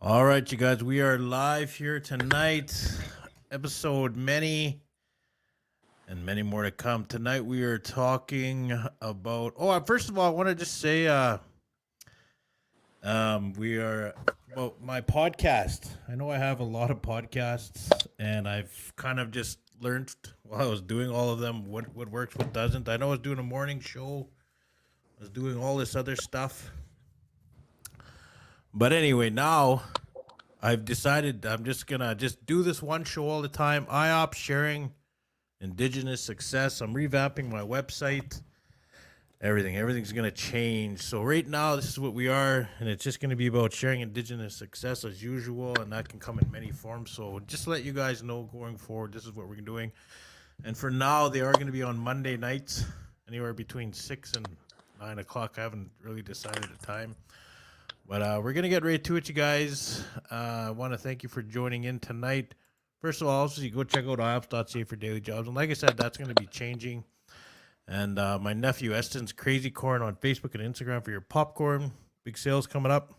All right, you guys, we are live here tonight. Episode many and many more to come. Tonight we are talking about first of all, I want to just say we are about my podcast. I know I have a lot of podcasts and I've kind of just learned while I was doing all of them what works, what doesn't. I know I was doing a morning show. I was doing all this other stuff. But anyway, now I've decided I'm just gonna just do this one show all the time. IOPPS, sharing Indigenous success. I'm revamping my website. Everything's gonna change. So right now, this is what we are, and it's just gonna be about sharing Indigenous success as usual, and that can come in many forms. So just to let you guys know, going forward, this is what we're doing. And for now, they are gonna be on Monday nights, anywhere between 6 and 9 o'clock. I haven't really decided a time. But we're going to get right to it, you guys. I want to thank you for joining in tonight. First of all, also, you go check out IOPPS.ca for daily jobs. And like I said, that's going to be changing. And my nephew Eston's Crazy Corn on Facebook and Instagram for your popcorn. Big sales coming up.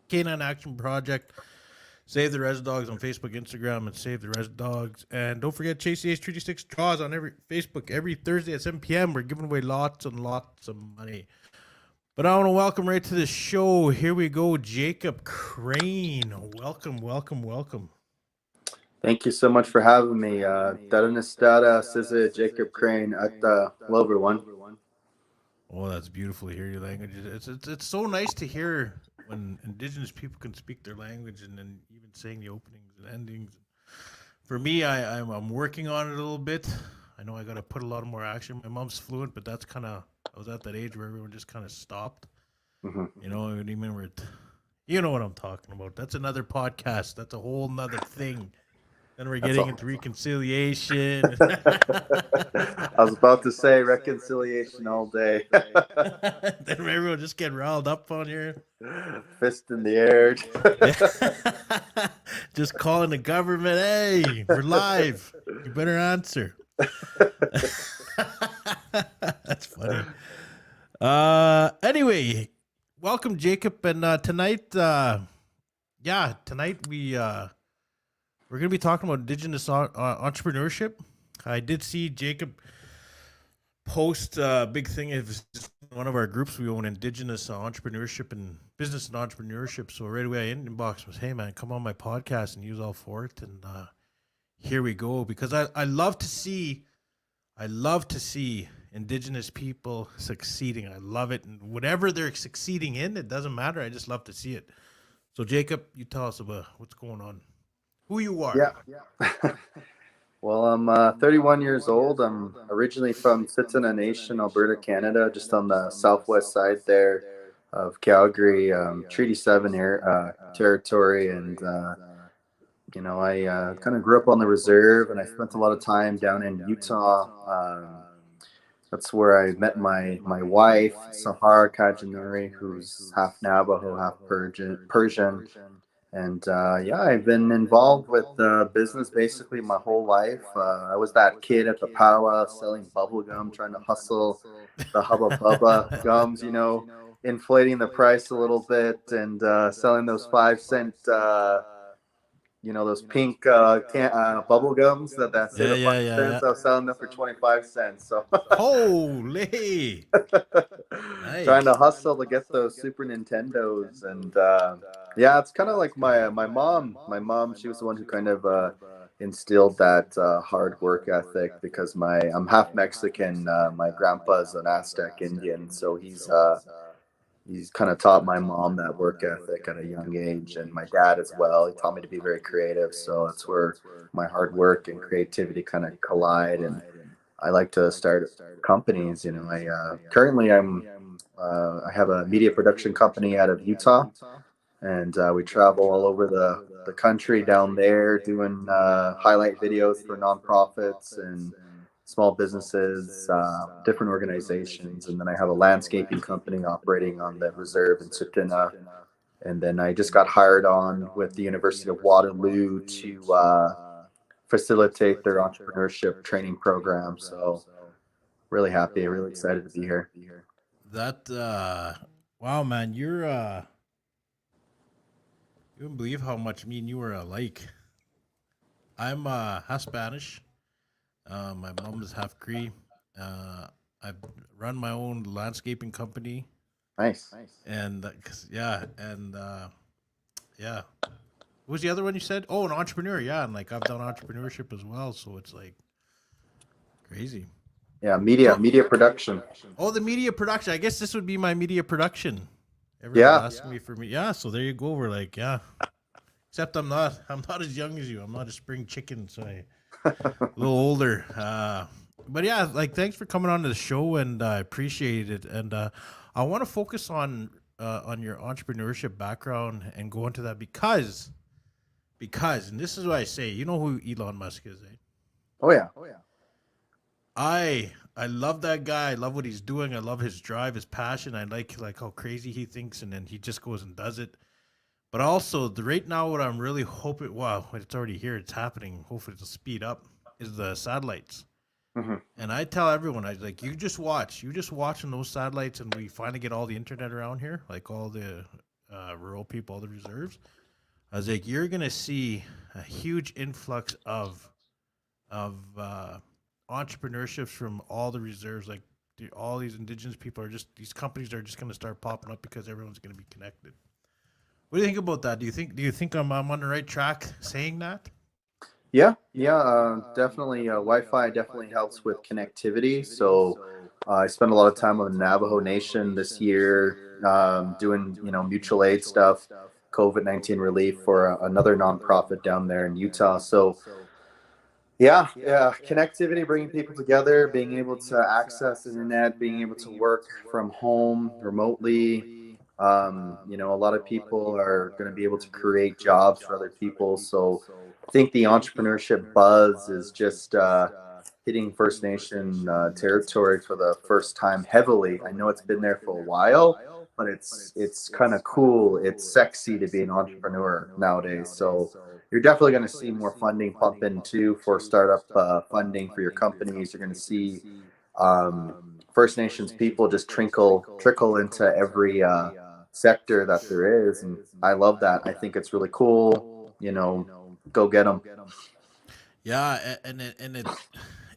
Canine Action Project. Save the Res Dogs on Facebook, Instagram, and Save the Res Dogs. And don't forget, Chase the Ace 36 draws on every Facebook every Thursday at 7 p.m. We're giving away lots and lots of money. But I want to welcome right to the show. Here we go, Jacob Crane. Welcome. Thank you so much for having me. Daranistara Siza Jacob Crane at hello everyone. Oh, that's beautiful to hear your language. It's so nice to hear when Indigenous people can speak their language and then even saying the openings and endings. For me, I'm working on it a little bit. I know I got to put a lot more action. My mom's fluent, but that's kind of, I was at that age where everyone just kind of stopped. Mm-hmm. You know, you know what I'm talking about. That's another podcast. That's a whole nother thing. Then we're getting into reconciliation. I was about to say reconciliation all day. Then everyone just get riled up on here. Fist in the air. Just calling the government. Hey, we're live. You better answer. That's funny. Anyway, welcome, Jacob. And tonight we're gonna be talking about Indigenous entrepreneurship. I did see Jacob post a big thing. It was one of our groups. We own Indigenous entrepreneurship and business and entrepreneurship. So right away, I inbox was, "Hey man, come on my podcast and use all for it." And here we go. Because I love to see Indigenous people succeeding. I love it, and whatever they're succeeding in, it doesn't matter. I just love to see it. So Jacob, you tell us about what's going on. Who you are. Yeah. Well, I'm 31 years old. I'm originally from Tsuut'ina Nation, Alberta, Canada, just on the southwest side there of Calgary, Treaty 7 territory. And, I kind of grew up on the reserve, and I spent a lot of time down in Utah. That's where I met my wife, Sahara Kajanuri, who's half Navajo, half Persian. And I've been involved with business basically my whole life. I was that kid at the powwow selling bubble gum, trying to hustle the Hubba Bubba gums, inflating the price a little bit and selling those 5 cent, those pink bubble gums that say the 5 cents. I was selling them for 25 cents. So holy, nice. Trying to hustle to get those Super Nintendos, and it's kind of like my mom. My mom, she was the one who kind of instilled that hard work ethic, because I'm half Mexican. My grandpa's an Aztec Indian, so he's kind of taught my mom that work ethic at a young age, and my dad as well. He taught me to be very creative, so that's where my hard work and creativity kind of collide. And I like to start companies. Currently I have a media production company out of Utah, and we travel all over the country down there doing highlight videos for nonprofits and small businesses, different organizations. And then I have a landscaping company operating on the reserve in Tsuut'ina. And then I just got hired on with the University of Waterloo to facilitate their entrepreneurship training program. So really happy, really excited to be here. That wow, man, you're You wouldn't believe how much me and you are alike. I'm half Spanish. My mom is half Cree. I run my own landscaping company, Nice. and yeah, and yeah. What was the other one you said? Oh, an entrepreneur. Yeah, and like I've done entrepreneurship as well, so it's like crazy. Yeah, media production. Oh, the media production. I guess this would be my media production. Everyone's Yeah. asking me for me. Yeah, so there you go. We're like, yeah. Except I'm not. I'm not as young as you. I'm not a spring chicken, so a little older. But yeah, like thanks for coming on to the show, and I appreciate it. And I want to focus on your entrepreneurship background and go into that because, and this is what I say. You know who Elon Musk is, eh? Oh yeah. I love that guy. I love what he's doing. I love his drive, his passion. I like how crazy he thinks, and then he just goes and does it. But also, right now, what I'm really hoping, wow, it's already here, it's happening. Hopefully, it'll speed up. Is the satellites. Hmm. And I tell everyone, I like, you just watch on those satellites, and we finally get all the internet around here, like all the rural people, all the reserves. I was like, you're gonna see a huge influx of entrepreneurships from all the reserves. Like all these indigenous people are just these companies are just gonna start popping up because everyone's gonna be connected. What do you think about that? Do you think I'm on the right track saying that? Yeah, definitely. Wi-Fi definitely helps with connectivity. So I spent a lot of time on the Navajo Nation this year, doing mutual aid stuff, COVID-19 relief for another nonprofit down there in Utah. So yeah, connectivity, bringing people together, being able to access the internet, being able to work from home remotely. A lot of people are going to be able to create jobs for other people. So I think the entrepreneurship buzz is just hitting First Nation territory for the first time heavily. I know it's been there for a while, but it's kind of cool. It's sexy to be an entrepreneur nowadays. So you're definitely going to see more funding pump in too for startup funding for your companies. You're going to see First Nations people just trickle into every sector that there is, and I love that. I think it's really cool. Go get them. Yeah, and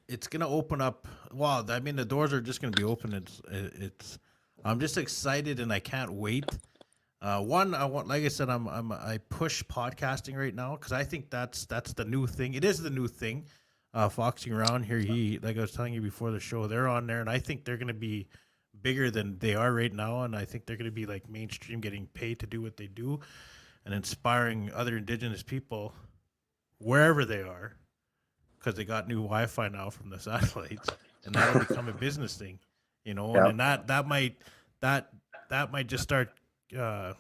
it's gonna open up. Wow, I mean the doors are just gonna be open. It's I'm just excited and I can't wait. One, I want, like I said, I push podcasting right now because I think that's the new thing. It is the new thing. Foxing around here, like I was telling you before the show, they're on there, and I think they're gonna be bigger than they are right now, and I think they're gonna be like mainstream, getting paid to do what they do, and inspiring other Indigenous people wherever they are because they got new Wi-Fi now from the satellites, and that'll become a business thing, and Yeah. then that might just start. Uh,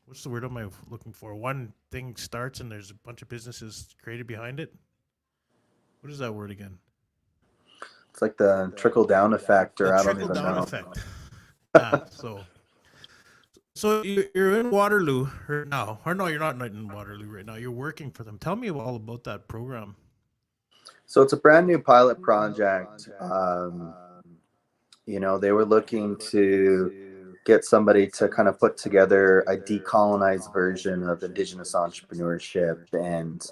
what's the word am I looking for? One thing starts and there's a bunch of businesses created behind it. What is that word again? It's like the trickle down effect, The or I don't trickle even down know. effect. Yeah. So you're in Waterloo right now, or no, you're not in Waterloo right now. You're working for them. Tell me all about that program. So it's a brand new pilot project. They were looking to get somebody to kind of put together a decolonized version of Indigenous entrepreneurship. And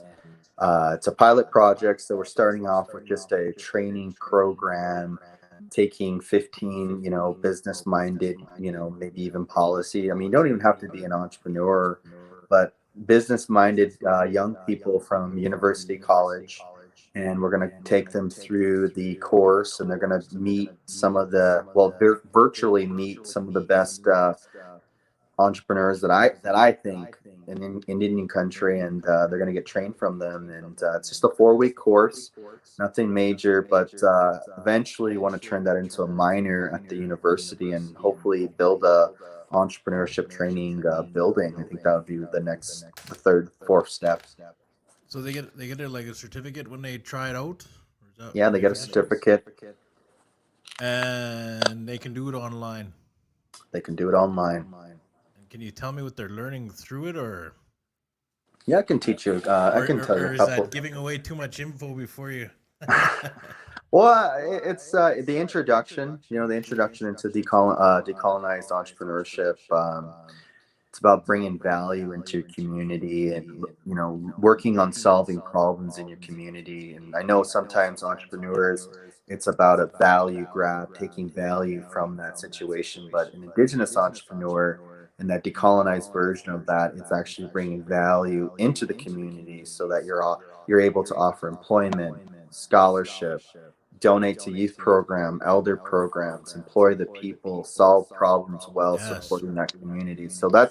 it's a pilot project. So we're starting off with just a training program, taking 15, business minded, maybe even policy. I mean, you don't even have to be an entrepreneur, but business minded young people from university, college, and we're going to take them through the course, and they're going to meet virtually meet some of the best entrepreneurs that I think in Indian country, and they're going to get trained from them. And it's just a 4-week course, nothing major, but eventually want to turn that into a minor at the university and hopefully build a entrepreneurship training building. I think that would be the third, fourth step. So they get like a certificate when they try it out. Or is that Yeah, when they get a finish it? certificate. And they can do it online. They can do it online. And can you tell me what they're learning through it, or Yeah, I can teach you. I can tell you or a is couple. that giving away too much info before you? Well, it's the introduction. The introduction into decolonized entrepreneurship. It's about bringing value into your community and, you know, working on solving problems in your community. And I know sometimes entrepreneurs, it's about a value grab, taking value from that situation. But an Indigenous entrepreneur and that decolonized version of that, it's actually bringing value into the community so that you're able to offer employment, scholarship, donate to youth program, elder programs, employ the people, solve problems while Yes. supporting that community. So Yeah.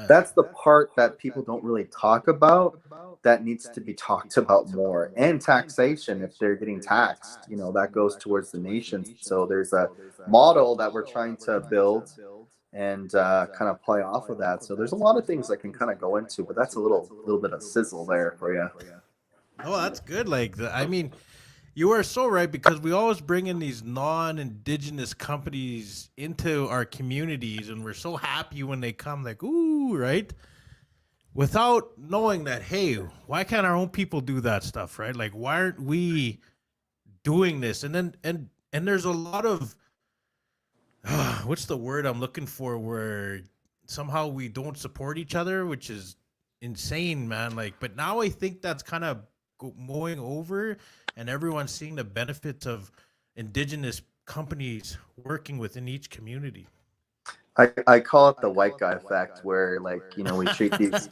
that's the part that people don't really talk about that needs to be talked about more. And taxation, if they're getting taxed, you know, that goes towards the nations. So there's a model that we're trying to build and kind of play off of that. So there's a lot of things I can kind of go into, but that's a little bit of sizzle there for you. Oh, that's good. Like, I mean, you are so right because we always bring in these non-indigenous companies into our communities, and we're so happy when they come. Like, ooh, right? Without knowing that, hey, why can't our own people do that stuff, right? Like, why aren't we doing this? And then and there's a lot of what's the word I'm looking for, where somehow we don't support each other, which is insane, man. Like, but now I think that's kind of going over, and everyone's seeing the benefits of indigenous companies working within each community. I call it the white guy effect, where, like, you know, we treat these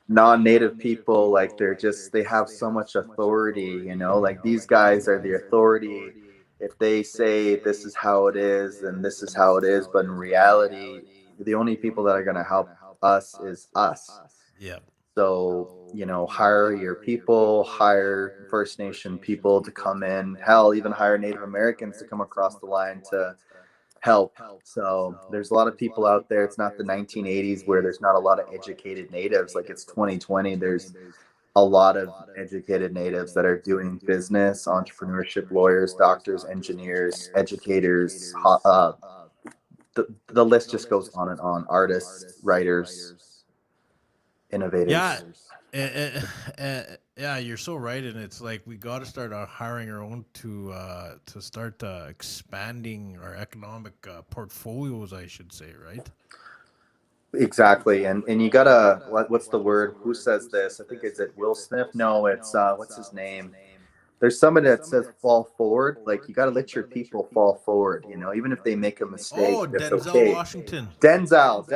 non-native people like they have so much authority, you know, like these guys are the authority. If they say this is how it is, then this is how it is. But in reality, the only people that are going to help us is us. Yeah. So, you know, hire your people, hire First Nation people to come in, hell, even hire Native Americans to come across the line to help. So there's a lot of people out there. It's not the 1980s where there's not a lot of educated natives. Like, it's 2020. There's a lot of educated natives that are doing business, entrepreneurship, lawyers, doctors, engineers, educators. The list just goes on and on. Artists, writers, Yeah. innovators. Yeah, you're so right, and it's like we got to start hiring our own to start expanding our economic portfolios, I should say, right? Exactly. And you gotta, what's the word? Who says this? I think it's Will Smith. No, it's what's his name? There's somebody that says fall forward. Like, you gotta let your people fall forward, you know, even if they make a mistake, Oh, it's Denzel okay. Washington. Denzel,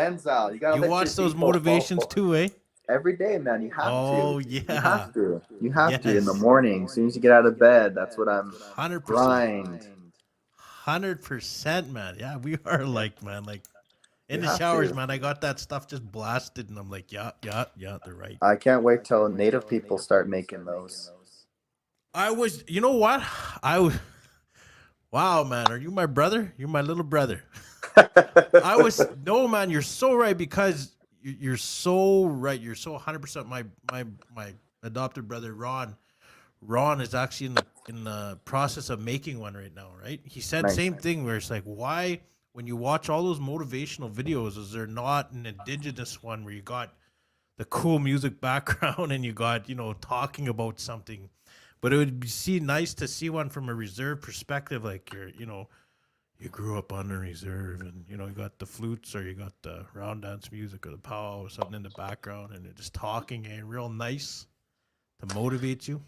you gotta You let your watch those people fall motivations forward. too, eh? Every day, man. You have to. Oh You yeah. have to. You have to in the Yes. morning. As soon as you get out of bed, that's what I'm 100%. grind. 100%, man. Yeah, we are like, man, like in You the have showers, to. man. I got that stuff just blasted, and I'm like, yeah, yeah, yeah. They're right. I can't wait till native people start making those. I was, you know what? I was. Wow, man. Are you my brother? You're my little brother. I was no, man. You're so right because you're so right. You're so 100%. My adopted brother Ron. Ron is actually in the process of making one right now. Right? He said Nice. same thing where it's like, why when you watch all those motivational videos, is there not an indigenous one where you got the cool music background and you got talking about something? But it would be nice to see one from a reserve perspective, like you grew up on the reserve and you got the flutes or you got the round dance music or the powwow or something in the background and they're just talking and real nice to motivate you.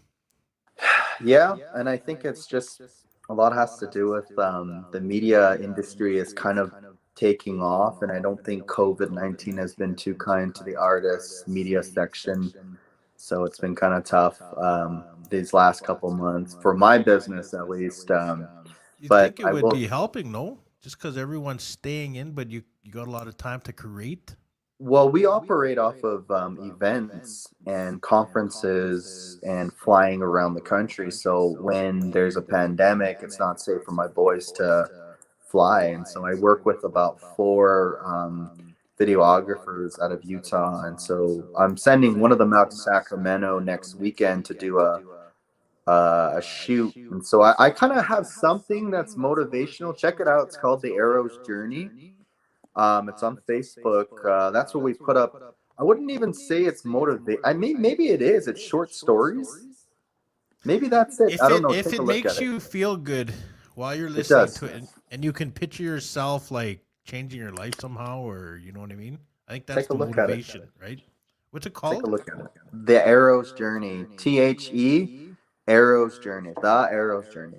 Yeah, and I think it's just a lot has to do with the media industry is kind of taking off, and I don't think COVID-19 has been too kind to the artists media section. So it's been kind of tough these last couple months for my business, at least. You But think it I would will. be helping, no? Just because everyone's staying in, but you got a lot of time to create. Well, we operate off of events and conferences and flying around the country. So when there's a pandemic, it's not safe for my boys to fly. And so I work with about four videographers out of Utah. And so I'm sending one of them out to Sacramento next weekend to do a shoot. And so I kind of have something that's motivational. Check it out. It's called The Arrow's Journey. It's on Facebook. That's what we put up. I wouldn't even say it's motivate. I mean, maybe it is. It's short stories. Maybe that's it. I If don't it know. if Take a it look makes at it. you feel good while you're It listening does. to it, and you can picture yourself like changing your life somehow, or you know what I mean. I think that's Take a the look at it. motivation, right? What's it Take a called? look at it. The Arrow's Journey. Arrow's Journey. The Arrow's Journey.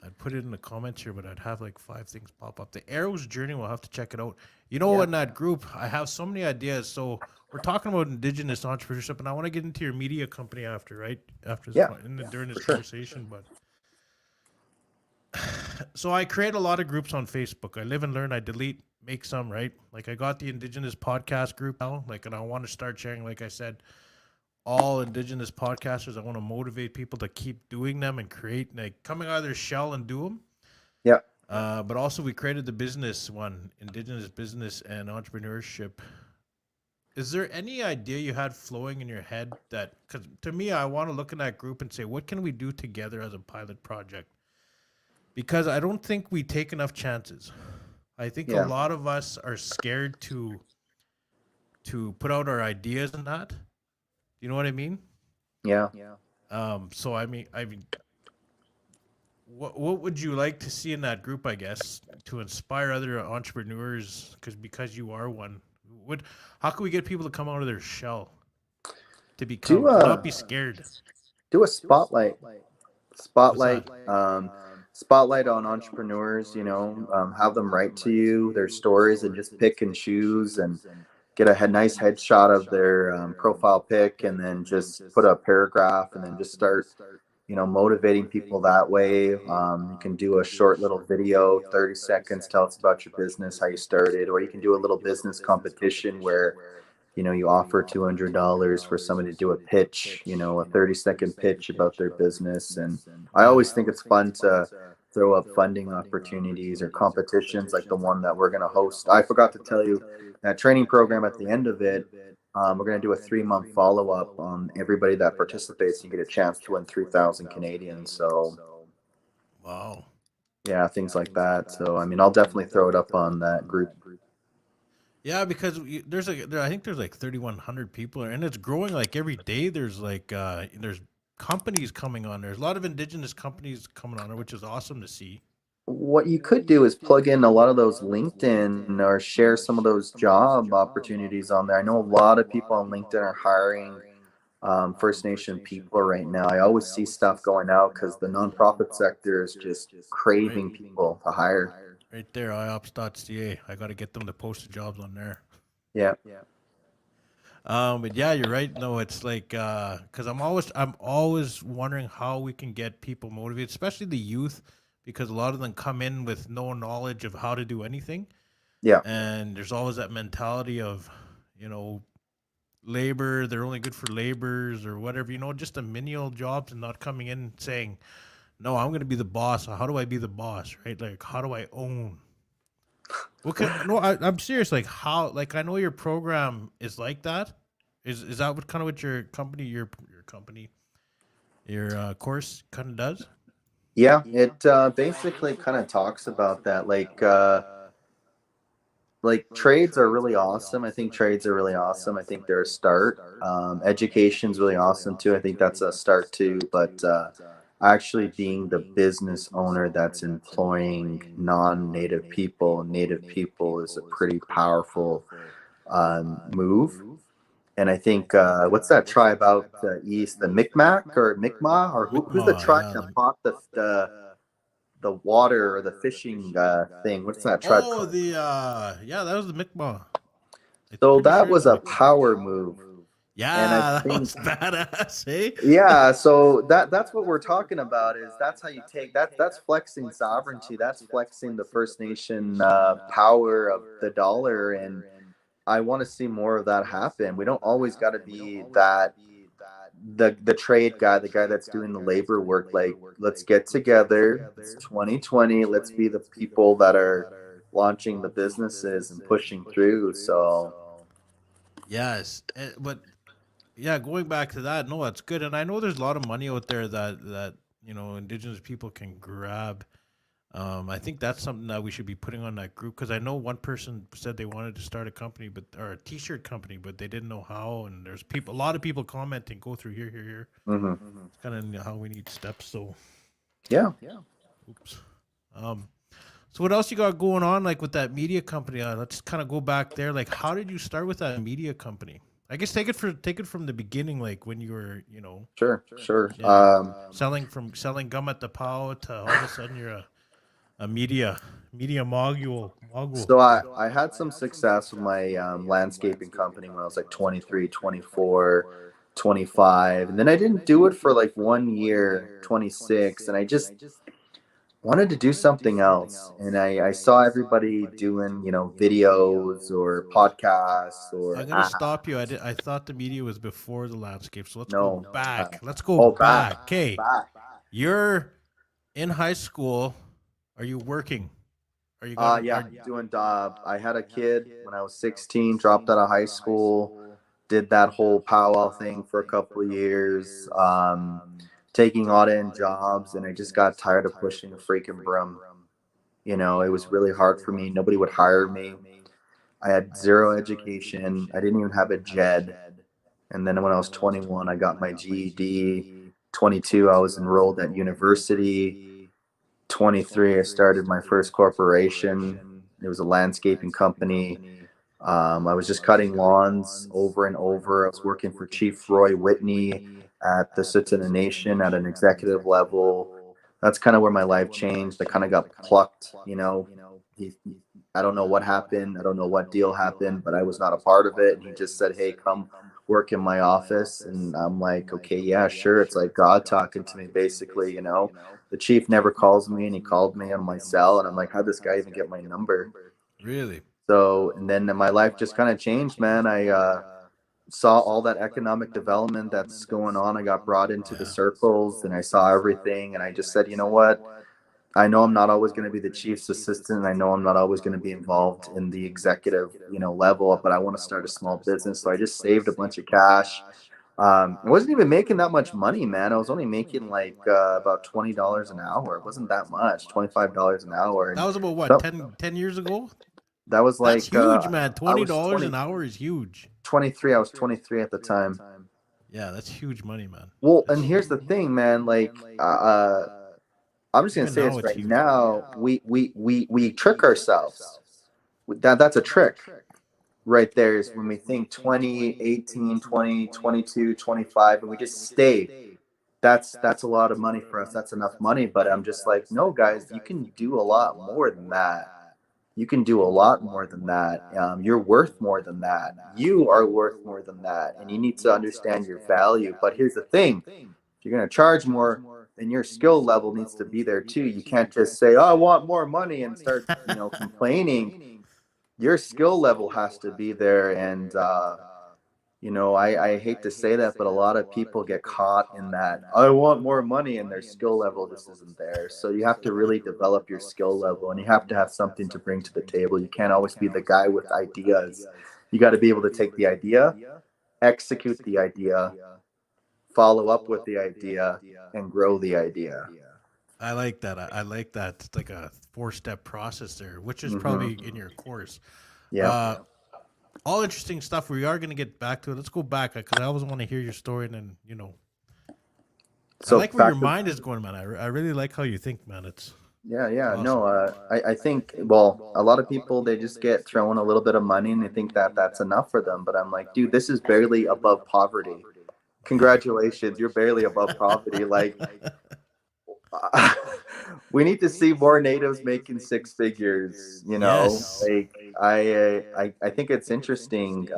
I'd put it in the comments here, but I'd have like 5 things pop up. The Arrows Journey, we'll have to check it out. You know, Yeah. in that group, I have so many ideas. So we're talking about Indigenous entrepreneurship, and I want to get into your media company after, right? After this, Yeah. during this For sure. conversation. But so I create a lot of groups on Facebook. I live and learn. I delete, make some, right? Like I got the Indigenous podcast group now, like, and I want to start sharing, like I said, all Indigenous podcasters. I want to motivate people to keep doing them and create, like, coming out of their shell and do them. Yeah. But also we created the business one, Indigenous business and entrepreneurship. Is there any idea you had flowing in your head that, because to me, I want to look in that group and say, what can we do together as a pilot project? Because I don't think we take enough chances. I think a Yeah. lot of us are scared to put out our ideas and that. You know what I mean? Yeah. So what would you like to see in that group? I guess to inspire other entrepreneurs, because you are one. How can we get people to come out of their shell, to Do not a be scared? do a spotlight. Spotlight. that? Spotlight on entrepreneurs. Have them write to you their stories and just pick and choose and get a nice headshot of their profile pic, and then just put a paragraph, and then just start motivating people that way. You can do a short little video, 30 seconds, tell us about your business, how you started, or you can do a little business competition where you offer $200 for somebody to do a pitch, a 30-second pitch about their business. And I always think it's fun to throw up funding opportunities or competitions like the one that we're going to host. I forgot to tell you that training program at the end of it. We're going to do a 3-month follow-up on everybody that participates. You get a chance to win 3,000 Canadian. So Wow. yeah, things like that. So I mean, I'll definitely throw it up on that group. Yeah, because I think there's like 3,100 people, and it's growing like every day. There's like there's companies coming on. There's a lot of Indigenous companies coming on there, which is awesome to see. What you could do is plug in a lot of those LinkedIn or share some of those job opportunities on there. I know a lot of people on LinkedIn are hiring First Nation people right now. I always see stuff going out because the nonprofit sector is just craving people to hire. Right there, IOPPS.ca. I got to get them to post the jobs on there. Yeah. But yeah, you're right. No, it's like because I'm always wondering how we can get people motivated, especially the youth, because a lot of them come in with no knowledge of how to do anything. Yeah. And there's always that mentality of, labor. They're only good for laborers or whatever, just the menial jobs, and not coming in saying, no, I'm going to be the boss. How do I be the boss, right? Like, how do I own? I'm serious. Like, how? Like, I know your program is like that. Is that what your company, your course kind of does? Yeah, it basically kind of talks about that. Like trades are really awesome. I think trades are really awesome. I think they're a start. Education's really awesome too. I think that's a start too. But actually being the business owner that's employing non-native people and native people is a pretty powerful move. And I think what's that tribe out east, the Mi'kmaq or Mi'kmaq, or who's the tribe that bought the water or the fishing thing? What's that tribe Oh, called? that was the Mi'kmaq. So that was a power move. And I Yeah, that think, was badass, eh? yeah, so that's what we're talking about. Is that's how you take that's flexing sovereignty. That's flexing the First Nation power of the dollar. And I want to see more of that happen. We don't always got to be that the trade guy, the guy that's doing the labor work. Like, let's get together. It's 2020. Let's be the people that are launching the businesses and pushing through. So Yes, but yeah, going back to that, no, that's good. And I know there's a lot of money out there that Indigenous people can grab. I think that's something that we should be putting on that group, because I know one person said they wanted to start a company, or a T-shirt company, but they didn't know how. And there's a lot of people commenting, go through here. It's kind of how we need steps. So yeah. oops. So what else you got going on, like with that media company? Let's kind of go back there. Like, how did you start with that media company? I guess take it from the beginning, like when you were, Sure. yeah, selling gum at the POW to all of a sudden you're a media mogul. So I had some success with my landscaping company when I was like 23, 24, 25. And then I didn't do it for like 1 year, 26. And I just wanted to do something else. And I saw everybody doing, videos or podcasts or I'm gonna stop you. I thought the media was before the landscape, so let's go no. back. Let's go Oh, back. back. Okay, you're in high school. Are you working? Are you got? Yeah, doing I had a kid when I was 16, dropped out of high school, did that whole powwow thing for a couple of years, taking odd end jobs, and I just got tired of pushing a freaking broom. It was really hard for me. Nobody would hire me. I had zero education. I didn't even have a JED. And then when I was 21, I got my GED. 22, I was enrolled at university. 23, I started my first corporation. It was a landscaping company. I was just cutting lawns over and over. I was working for Chief Roy Whitney at the Tsuut'ina Nation at an executive level. That's kind of where my life changed. I kind of got plucked, I don't know what happened. I don't know what deal happened, but I was not a part of it. And he just said, "Hey, come work in my office." And I'm like, okay, yeah, sure. It's like God talking to me, basically. The chief never calls me, and he called me on my cell. And I'm like, how'd this guy even get my number? Really? So, and then my life just kind of changed, man. I saw all that economic development that's going on. I got brought into the circles and I saw everything. And I just said, you know what? I know I'm not always going to be the chief's assistant. I know I'm not always going to be involved in the executive, level, but I want to start a small business. So I just saved a bunch of cash. I wasn't even making that much money, man. I was only making like about $20 an hour. It wasn't that much, $25 an hour. And That was about what, so 10 years ago? that was That's like huge, man. I was $20 an hour is huge. 23. I was 23 at the time. Yeah, that's huge money, man. Well, That's and here's the thing, man. Like, I'm just gonna even say now this it's right huge. now. We trick ourselves. That's a trick right there, is when we think 20, 18, 20, 22, 25, and we just stay. That's a lot of money for us. That's enough money. But I'm just like, no, guys, you can do a lot more than that. You can do a lot more than that. You're worth more than that. You are worth more than that. And you need to understand your value. But here's the thing. If you're going to charge more, then your skill level needs to be there too. You can't just say, "Oh, I want more money," and start, complaining. Your skill level has to be there. And, I hate to say that, but a lot of people get caught in that, "I want more money," and their skill level just isn't there. So you have to really develop your skill level, and you have to have something to bring to the table. You can't always be the guy with ideas. You got to be able to take the idea, execute the idea, follow up with the idea, and grow the idea. I like that. I like that. It's like a 4-step process there, which is Mhm. probably in your course. Yeah. All interesting stuff. We are going to get back to it. Let's go back because I always want to hear your story. And then, I So like where your back to mind is going, man. I really like how you think, man. It's yeah, awesome. no, I think, well, a lot of people, they just get thrown a little bit of money and they think that that's enough for them. But I'm like, dude, this is barely above poverty. Congratulations, you're barely above poverty. Like, we need to see more natives making six figures. Yes. Like, I think it's interesting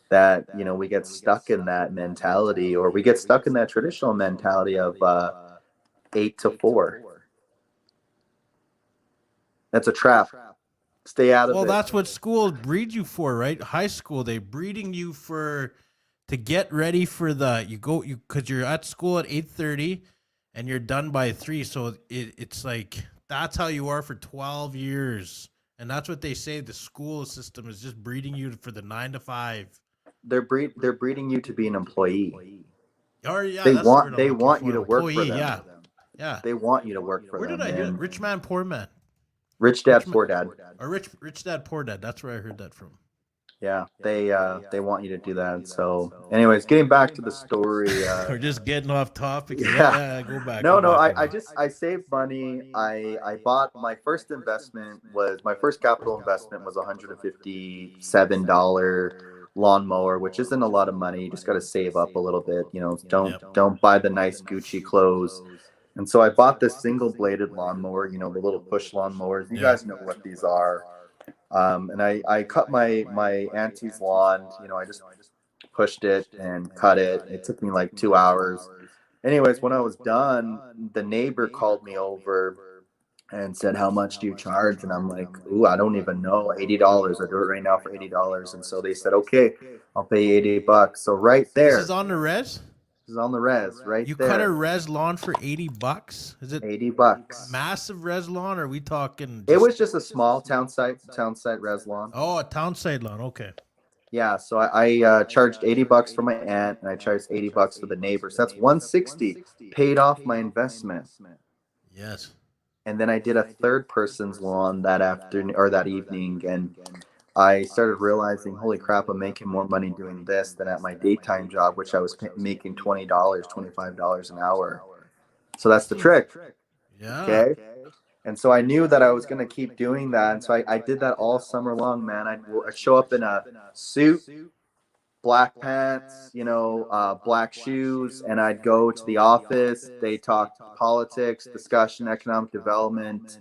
that we get stuck in that mentality, or we get stuck in that traditional mentality of 8 to 4. That's a trap. Stay out of Well, it. that's what school breeds you for, right? High school, they breeding you to get ready for because you're at school at 8:30 and you're done by 3. So it's like that's how you are for 12 years. And that's what they say. The school system is just breeding you for the 9 to 5. They're breeding you to be an employee. Or yeah, They that's the word I'm looking want for. you to work for Employee, them. yeah. Yeah. They want you to work for Where them, did I hear that? man. Rich man, poor man. Rich dad, poor dad. Or rich dad, poor dad. That's where I heard that from. they want you to do that. So, anyways, getting back to the story. We're just getting off topic. Yeah. Go back. No, Go no, back. I saved money. I bought my first investment was my first capital investment was $157 lawnmower, which isn't a lot of money. You just got to save up a little bit. You know, don't buy the nice Gucci clothes. And so I bought this single bladed lawnmower. You know, the little push lawnmowers. You guys know what these are. And I cut my auntie's lawn. You know, I just pushed it and cut it. It took me like 2 hours. Anyways, when I was done, the neighbor called me over and said, "How much do you charge?" And I'm like, "Ooh, I don't even know. $80. I'll do it right now for $80." And so they said, "Okay, I'll pay you $80." So right there, This is on the res. this is on the res, right You there. cut a res lawn for $80? Is it $80. massive res lawn? Or are we talking? It was just a small town site res lawn. Oh, a town side lawn. Okay. Yeah, so I charged $80 for my aunt, and I charged $80 for the neighbor. So that's 160 paid off my investment. Yes. And then I did a third person's lawn that afternoon or that evening, and I started realizing, holy crap, I'm making more money doing this than at my daytime job, which I was making $20, $25 an hour. So that's the trick. Yeah. Okay. And so I knew that I was going to keep doing that. And so I did that all summer long, man. I'd show up in a suit, black pants, you know, black shoes, and I'd go to the office. They talked politics, discussion, economic development,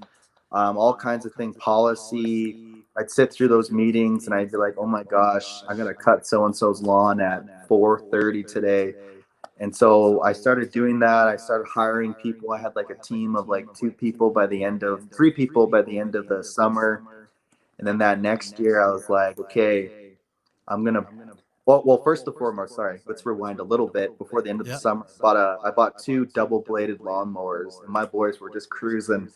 all kinds of things, policy. I'd sit through those meetings and I'd be like, oh my gosh, I'm going to cut so-and-so's lawn at 4:30 today. And so I started doing that. I started hiring people. I had like a team of like 3 people by the end of the summer. And then that next year I was like, okay, I'm going to, well, first and foremost, sorry, let's rewind a little bit. Before the end of the summer, I bought 2 double bladed lawnmowers, and my boys were just cruising.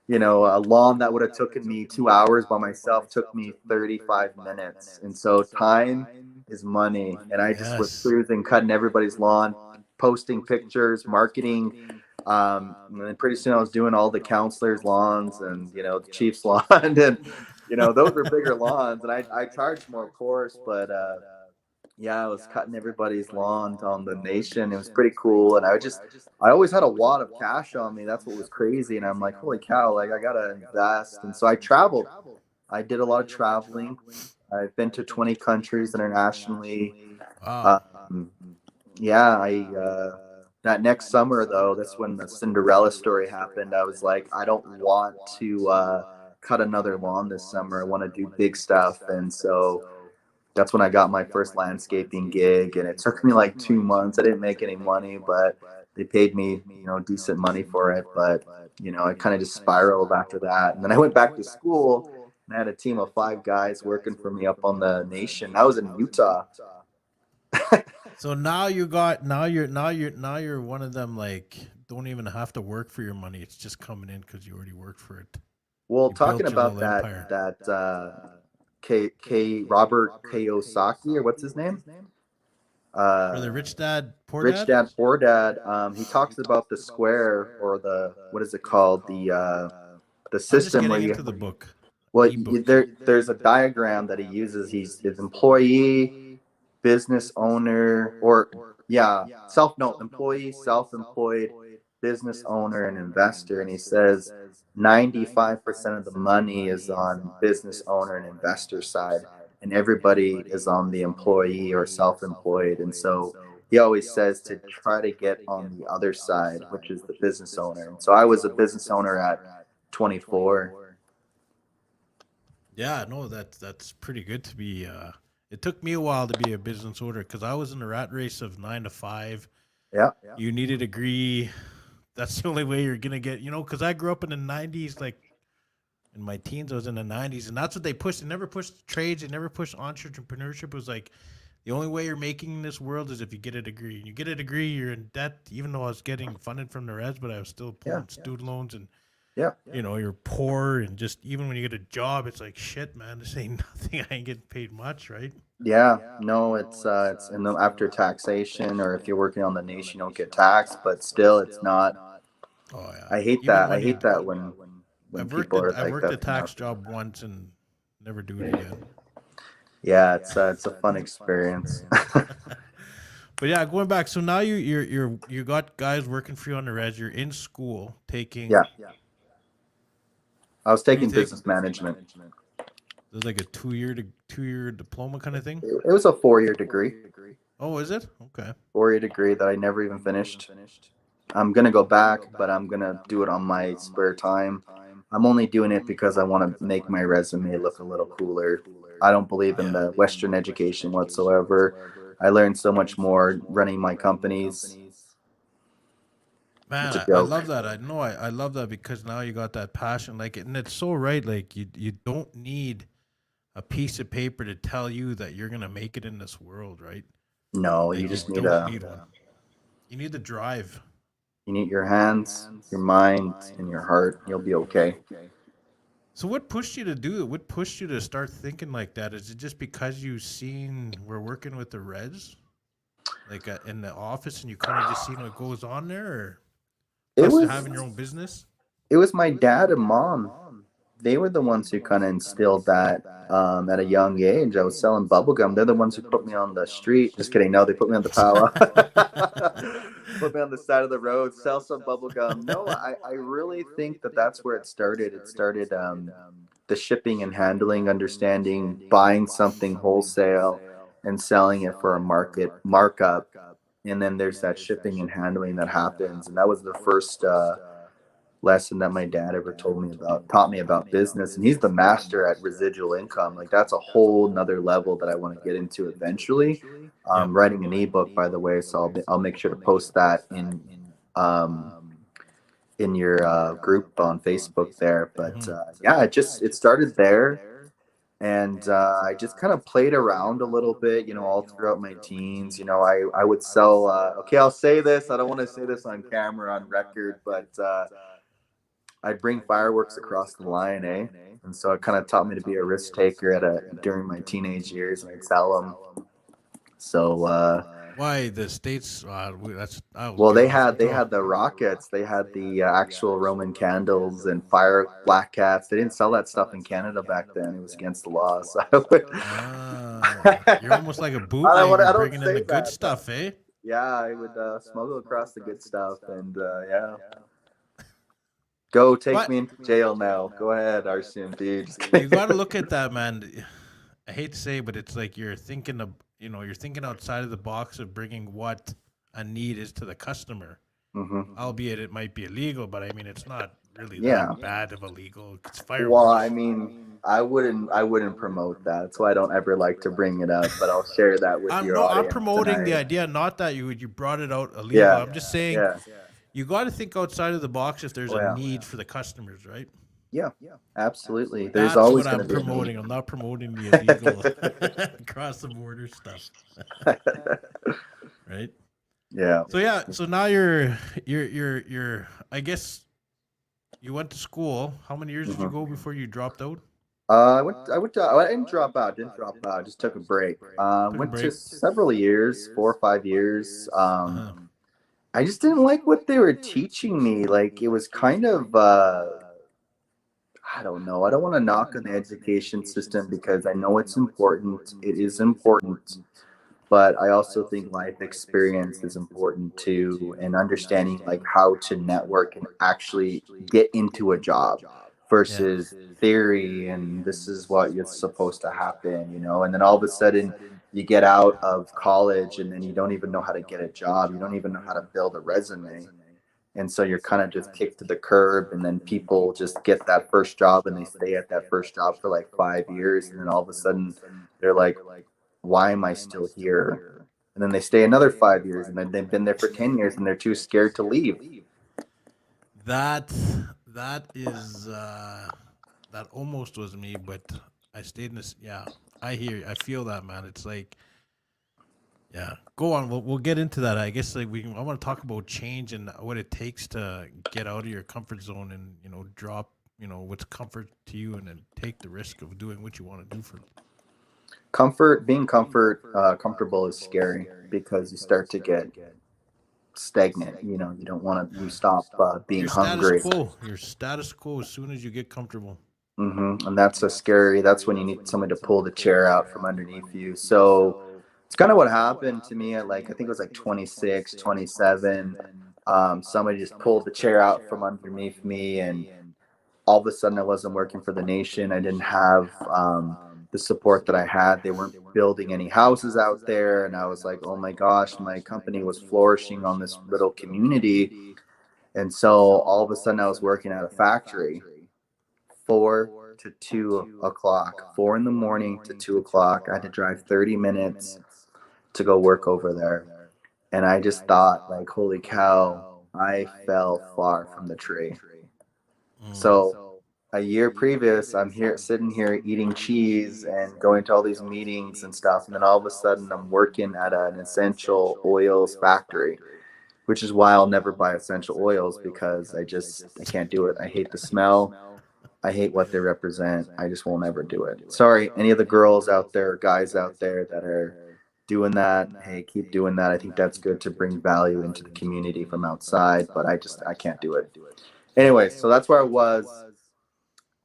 You know, a lawn that would have taken me 2 hours by myself took me 35 minutes. And so time is money. And I just was cruising, cutting everybody's lawn, posting pictures, marketing. And then pretty soon I was doing all the counselors' lawns and, you know, the chief's lawn. And, you know, those are bigger lawns. And I charged more, of course. But, yeah, I was cutting everybody's lawn on the nation. It was pretty cool. And I always had a wad of cash on me. That's what was crazy. And I'm like, holy cow, like I got to invest. And so I traveled. I did a lot of traveling. I've been to 20 countries internationally. Wow. That next summer, though, that's when the Cinderella story happened. I was like, I don't want to cut another lawn this summer. I want to do big stuff. And so that's when I got my first landscaping gig, and it took me like 2 months. I didn't make any money, but they paid me, you know, decent money for it. But, you know, I kind of just spiraled after that. And then I went back to school, and I had a team of 5 guys working for me up on the nation. I was in Utah. So now you're one of them, like, don't even have to work for your money. It's just coming in because you already worked for it. Well, You talking built your about little empire. Robert Kiyosaki, or what's his name? For the Rich Dad, Poor Rich Dad? Dad, Poor Dad. He talks about the square, or what is it called? The I'm just system where getting you, into the book. well, Ebook. there's a diagram that he uses. He's his employee, business owner, or employee, self-employed, business owner, and investor. And he says 95% of the money is on business owner and investor side, and everybody is on the employee or self-employed. And so he always says to try to get on the other side, which is the business owner. And so I was a business owner at 24. Yeah, no, that's pretty good to be. It took me a while to be a business owner because I was in the rat race of 9 to 5. Yeah. You need a degree. That's the only way you're gonna get. Because I grew up in the '90s, like in my teens, I was in the '90s, and that's what they pushed. They never pushed trades. They never pushed entrepreneurship. It was like the only way you're making in this world is if you get a degree. And you get a degree, you're in debt. Even though I was getting funded from the res, but I was still pulling student loans and. Yeah. You're poor, and just even when you get a job, it's like shit, man. This ain't nothing. I ain't getting paid much, right? Yeah, no, it's in the after taxation, or if you're working on the nation, you don't get taxed, but still, it's not. Oh yeah. I hate Even that. when I hate that when I've people are I like worked a that. tax job once and never do it again. Yeah, it's a fun experience. But yeah, going back. So now you got guys working for you on the res. You're in school taking. Yeah, I was What do you taking take? business management. There's like a 2 year diploma kind of thing. It was a 4 year degree, Oh, is it? Okay. 4 year degree that I never even finished. I'm gonna go back, but I'm gonna do it on my spare time. I'm only doing it because I want to make my resume look a little cooler. I don't believe in Yeah. the Western education whatsoever. I learned so much more running my companies. Man, It's a I joke. love that. I love that because now you got that passion. Like, and it's so right. Like, you don't need a piece of paper to tell you that you're gonna make it in this world, right? No, you Like, you just need don't a need one. You need the drive. you need your hands, your mind, and your heart. You'll be okay. So, what pushed you to do it? What pushed you to start thinking like that? Is it just because you seen we're working with the Reds, like in the office, and you kind of just seen what goes on there, or It plus was having your own business? it was my dad and mom. They were the ones who kind of instilled that at a young age. I was selling bubble gum. They're the ones who put me on the street. Just kidding. No, they put me on the powwow. Put me on the side of the road, sell some bubble gum. No, I really think that that's where it started. It started the shipping and handling, understanding buying something wholesale and selling it for a market markup. And then there's that shipping and handling that happens. And that was the first lesson that my dad ever taught me about business. And he's the master at residual income. Like that's a whole nother level that I want to get into eventually. Yep. Writing an ebook, by the way, so I'll make sure to post that um, in your group on Facebook there. But Mhm. yeah, it started there. And I just kind of played around a little bit, all throughout my teens. I would sell, okay, I'll say this. I don't want to say this on camera, on record, but I'd bring fireworks across the line, eh? And so it kind of taught me to be a risk taker during my teenage years, and I'd sell them. So, Why the states? That's I will well, get they off. had they had the rockets, they had the actual Roman candles and fire black cats. They didn't sell that stuff in Canada back then; it was against the law. So You're almost like a I bootlegger don't bringing in say the good that, but stuff, eh? yeah, I would smuggle across the good stuff, and yeah. Go take But me into jail now. Go ahead, RCMP. Just you got to kidding. look at that, man. I hate to say, but it's like you're thinking outside of the box of bringing what a need is to the customer. Albeit it might be illegal, but I mean it's not really Yeah. that bad of illegal. It's Well, I fireworks. mean, I wouldn't promote that. That's why I don't ever like to bring it up, but I'll share that with I'm your no, I'm audience promoting the tonight. idea, not that you brought it out illegal. Yeah. I'm just saying Yeah. you got to think outside of the box if there's Oh a yeah. need for the customers, right? Yeah. Absolutely. There's That's always what going I'm to be a need. promoting. I'm not promoting the illegal across the border stuff, right? Yeah. So yeah, so now you're I guess you went to school. How many years did you go hmm before you dropped out? I didn't drop out. Didn't drop out. Just took a break. Took a Went to break. several years, 4 or 5 years. Uh-huh. I just didn't like what they were teaching me. Like it was kind of I don't know. I don't want to knock on the education system because I know it's important. It is important. But I also think life experience is important too, and understanding like how to network and actually get into a job Yeah. versus theory and this is what is supposed to happen. And then all of a sudden you get out of college and then you don't even know how to get a job. You don't even know how to build a resume. And so you're kind of just kicked to the curb, and then people just get that first job and they stay at that first job for like 5 years, and then all of a sudden they're like, why am I still here? And then they stay another 5 years, and then they've been there for 10 years and they're too scared to leave. That that is that almost was me, but I stayed in this. Yeah, I feel that, man. It's like, yeah. Go on. We'll get into that. I guess like I want to talk about change and what it takes to get out of your comfort zone and drop what's comfort to you and then take the risk of doing what you want to do for. Comfortable is scary because you start to get stagnant. You don't want to, you stop being Your status hungry. quo. Your status quo as soon as you get comfortable. And that's a scary. That's when you need somebody to pull the chair out from underneath you. So it's kind of what happened to me at, like, I think it was like 26, 27. Somebody just pulled the chair out from underneath me, and all of a sudden I wasn't working for the nation. I didn't have the support that I had. They weren't building any houses out there, and I was like, oh my gosh, my company was flourishing on this little community. And so all of a sudden I was working at a factory 4 to 2 o'clock, 4 in the morning to 2 o'clock. I had to drive 30 minutes to go work over there. And I just thought, like, holy cow, I fell far from the tree. So a year previous, I'm here sitting here eating cheese and going to all these meetings and stuff. And then all of a sudden I'm working at an essential oils factory, which is why I'll never buy essential oils, because I can't do it. I hate the smell. I hate what they represent. I just won't ever do it. Sorry, any of the girls out there, guys out there that are doing that, hey, keep doing that. I think that's good to bring value into the community from outside, but I can't do it. Anyway, so that's where I was.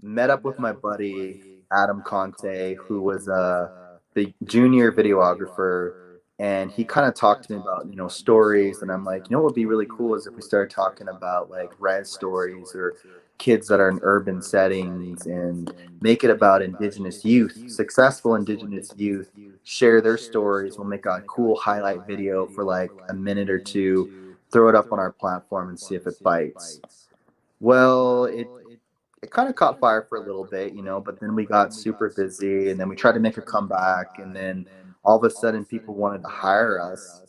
Met up with my buddy Adam Conte, who was the junior videographer, and he kind of talked to me about, stories. And I'm like, what would be really cool is if we started talking about like res stories or kids that are in urban settings, and make it about Indigenous youth, successful Indigenous youth, share their stories. We'll make a cool highlight video for like a minute or two, throw it up on our platform and see if it bites. Well, it kind of caught fire for a little bit, but then we got super busy, and then we tried to make a comeback, and then all of a sudden people wanted to hire us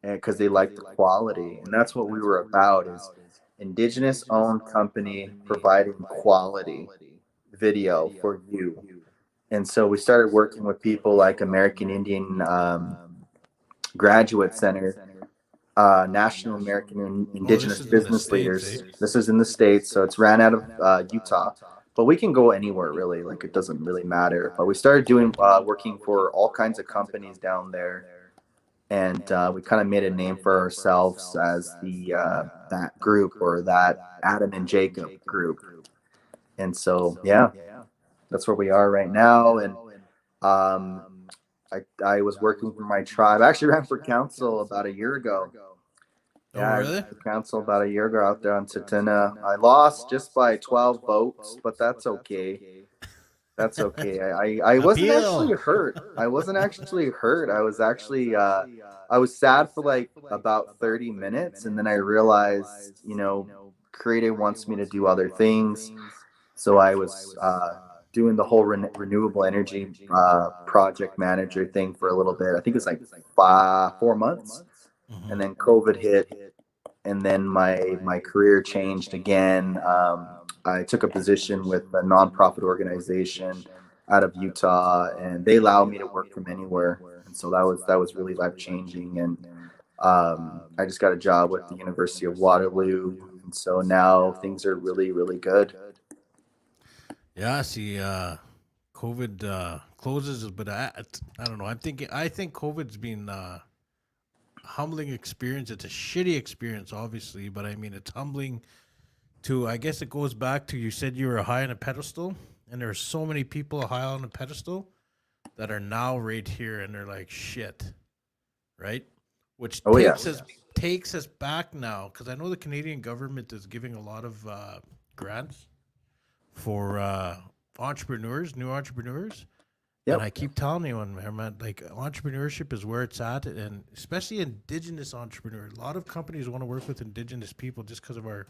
because they liked the quality. And that's what we were about, is Indigenous owned company providing quality video for you. And so we started working with people like American Indian Graduate Center, National American Indigenous Business Leaders. This is in the States, so it's ran out of Utah, but we can go anywhere really. Like, it doesn't really matter. But we started doing working for all kinds of companies down there, and we kind of made a name for ourselves as the that group, or that Adam and Jacob group. And so yeah, that's where we are right now. And I was working for my tribe. I actually ran for council about a year ago. Yeah, Oh, really? I ran for council about a year ago out there on Tsuut'ina. I lost just by 12 votes, but that's okay. That's okay. I wasn't actually hurt. I wasn't actually hurt. I was actually I was sad for like about 30 minutes, and then I realized, Creative wants me to do other things. So I was doing the whole renewable energy project manager thing for a little bit. I think it's like 4 months, and then COVID hit, and then my career changed again. I took a position with a nonprofit organization out of Utah, and they allow me to work from anywhere. And so that was really life changing. And I just got a job with the University of Waterloo, and so now things are really, really good. Yeah, see, COVID closes, but I don't know. I think COVID's been humbling experience. It's a shitty experience, obviously, but I mean, it's humbling to. I guess it goes back to, you said you were high on a pedestal, and there's so many people high on a pedestal that are now right here, and they're like shit, right? Which takes us back now, because I know the Canadian government is giving a lot of grants for entrepreneurs, new entrepreneurs. Yep. And I keep telling you, man, like, entrepreneurship is where it's at, and especially Indigenous entrepreneurs. A lot of companies want to work with Indigenous people just because of our,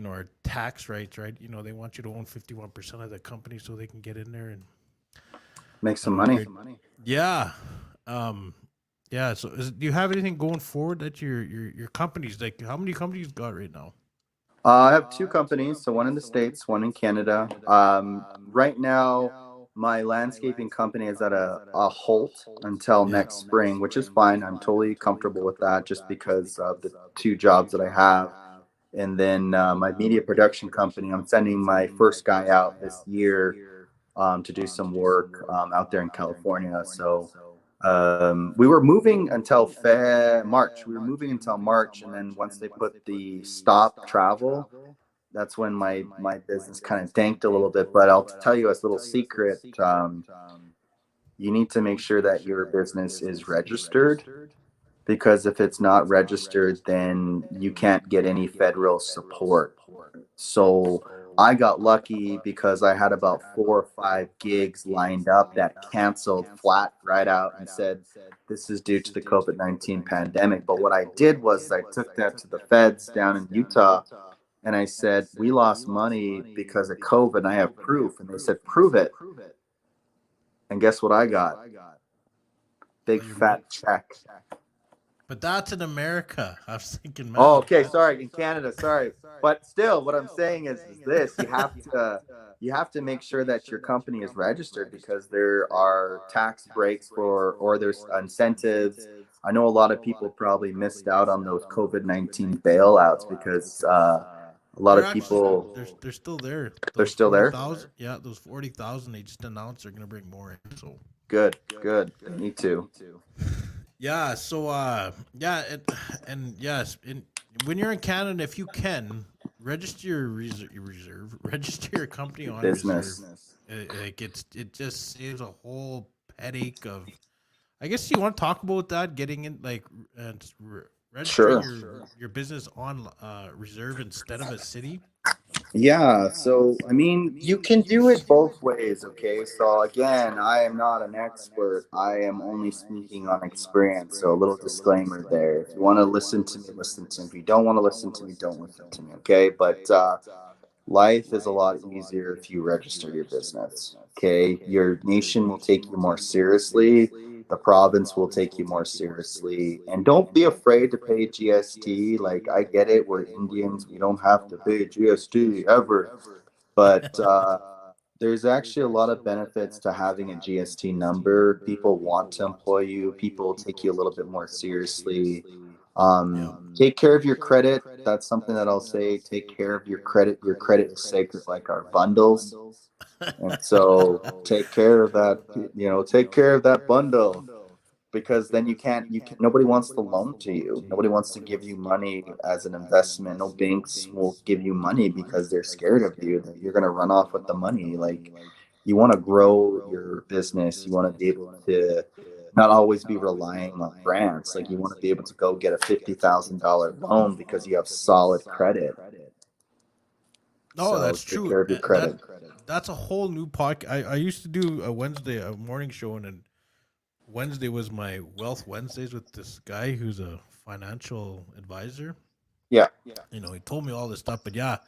our tax rights, right? They want you to own 51% of the company so they can get in there and make some money. Yeah, yeah. So, do you have anything going forward that your companies, like, how many companies you got right now? I have two companies, so one in the States, one in Canada. Right now, my landscaping company is at a halt until next spring, which is fine. I'm totally comfortable with that, just because of the two jobs that I have. And then my media production company, I'm sending my first guy out this year to do some work out there in California. So we were moving until March. We were moving until March, and then once they put the stop travel, that's when my business kind of tanked a little bit. But I'll tell you a little secret. You need to make sure that your business is registered, because if it's not registered, then you can't get any federal support. So I got lucky because I had about 4 or 5 gigs lined up that canceled flat right out and said, this is due to the COVID-19 pandemic. But what I did was I took that to the feds down in Utah and I said, we lost money because of COVID and I have proof. And they said, prove it. And guess what I got? Big fat check. But that's in America. I was thinking, man. Oh, okay. Sorry, in Canada. Sorry, but still, what I'm saying is this: you have to make sure that your company is registered, because there are tax breaks or there's incentives. I know a lot of people probably missed out on those COVID-19 bailouts because a lot of people they're still there. They're still there? 40,000, yeah, those 40,000 they just announced they're gonna bring more in. So good. Me too. yeah, so yeah, and yes, when you're in Canada, if you can register your register your company on Business. reserve. Like it just saves a whole headache of. I guess you want to talk about that, getting in like registering your business on reserve instead of a city. Yeah, so I mean, you can do it both ways, okay? So again, I am not an expert. I am only speaking on experience. So a little disclaimer there. If you want to listen to me, listen to me. If you don't want to listen to me, don't listen to me, okay? But life is a lot easier if you register your business, okay? Your nation will take you more seriously. The province will take you more seriously. And don't be afraid to pay GST. Like, I get it. We're Indians. We don't have to pay GST ever. But there's actually a lot of benefits to having a GST number. People want to employ you. People take you a little bit more seriously. Take care of your credit. That's something that I'll say. Take care of your credit. Your credit is sacred, like our bundles. And so take care of that, take care of that bundle, because then nobody wants to loan to you. Nobody wants to give you money as an investment. No banks will give you money because they're scared of you, that you're going to run off with the money. Like, you want to grow your business. You want to be able to not always be relying on grants. Like, you want to be able to go get a $50,000 loan because you have solid credit. No, So that's take true. care of your credit. That's a whole new podcast. I used to do a morning show, and then Wednesday was my Wealth Wednesdays with this guy who's a financial advisor. Yeah. He told me all this stuff. But yeah,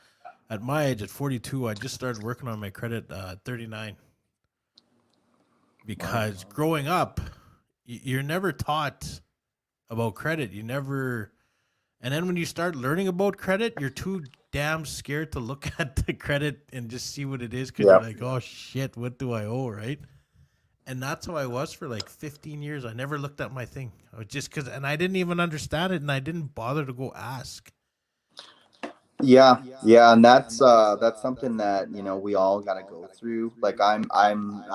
at my age, at 42, I just started working on my credit at 39. Because growing up, you're never taught about credit. You never. And then when you start learning about credit, you're too damn scared to look at the credit and just see what it is, because you're like, oh shit, what do I owe, right? And that's how I was for like 15 years. I never looked at my thing. I was just and I didn't even understand it, and I didn't bother to go ask. Yeah, and that's something that we all got to go through. Like, I'm